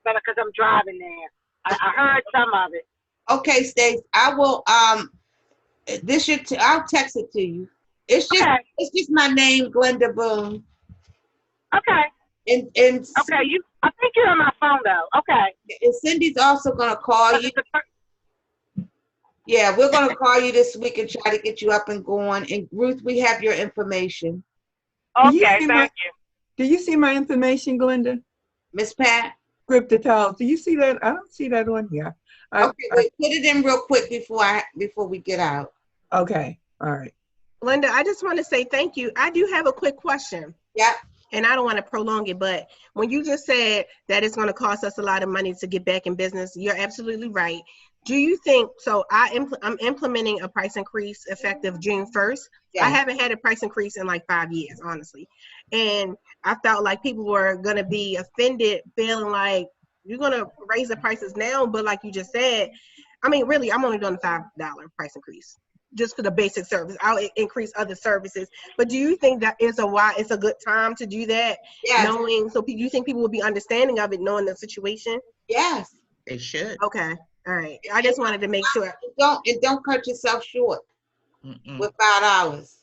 Speaker 4: better because I'm driving there. I heard some of it.
Speaker 1: Okay, Stace. I will. I'll text it to you. It's just my name, Glenda Boone.
Speaker 4: Okay.
Speaker 1: And
Speaker 4: okay, I think you're on my phone though. Okay.
Speaker 1: And Cindy's also gonna call you. Yeah, we're gonna call you this week and try to get you up and going. And Ruth, we have your information.
Speaker 4: Okay, thank you.
Speaker 11: Do you see my information, Glenda?
Speaker 1: Miss Pat?
Speaker 11: Scripted. Do you see that? I don't see that on here.
Speaker 1: Okay, wait, put it in real quick before we get out.
Speaker 11: Okay, all right.
Speaker 5: Glenda, I just want to say thank you. I do have a quick question.
Speaker 1: Yeah.
Speaker 5: And I don't want to prolong it, but when you just said that it's going to cost us a lot of money to get back in business, you're absolutely right. Do you think, so I'm implementing a price increase effective June 1st. Yeah. I haven't had a price increase in like 5 years, honestly. And I felt like people were going to be offended, feeling like you're going to raise the prices now. But like you just said, I mean, really, I'm only doing a $5 price increase just for the basic service. I'll increase other services. But do you think that it's a good time to do that? Yes. Knowing, so do you think people will be understanding of it, knowing the situation?
Speaker 1: Yes.
Speaker 6: They should.
Speaker 5: Okay. All right. I just wanted to make sure.
Speaker 1: Don't cut yourself short with $5.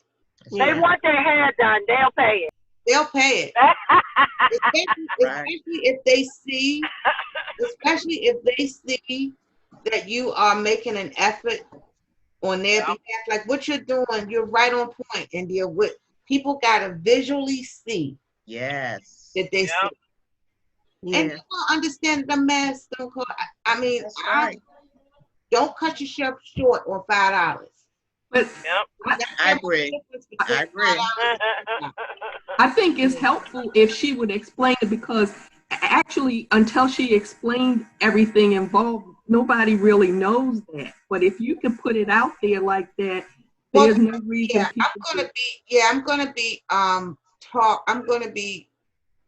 Speaker 4: They want their hair done. They'll pay it.
Speaker 1: They'll pay it. especially if they see that you are making an effort on their behalf. Like what you're doing, you're right on point, India. What people gotta visually see.
Speaker 6: Yes.
Speaker 1: That they see. And you will understand the mask don't cost. I mean, don't cut yourself short on $5.
Speaker 7: But
Speaker 6: I agree. I agree.
Speaker 7: I think it's helpful if she would explain it, because actually, until she explained everything involved, nobody really knows that. But if you can put it out there like that, there's no reason.
Speaker 1: I'm gonna be I'm gonna be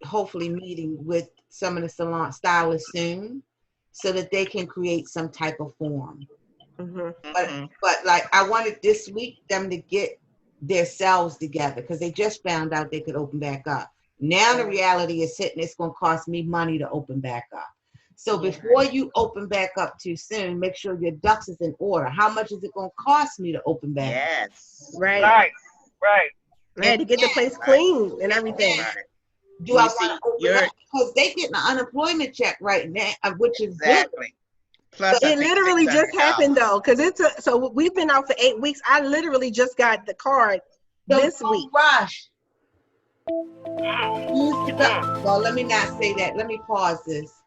Speaker 1: hopefully meeting with some of the salon stylists soon, so that they can create some type of form. But like, I wanted this week them to get their selves together, because they just found out they could open back up. Now the reality is hitting. It's going to cost me money to open back up. So before you open back up too soon, make sure your ducks is in order. How much is it going to cost me to open back up?
Speaker 6: Yes.
Speaker 5: Right. To get the place clean and everything.
Speaker 1: Do I want to open up? Because they getting an unemployment check right now, which is good.
Speaker 6: Plus,
Speaker 5: it literally just happened though, because so we've been out for 8 weeks. I literally just got the card this week.
Speaker 1: Rush. Well, let me not say that. Let me pause this.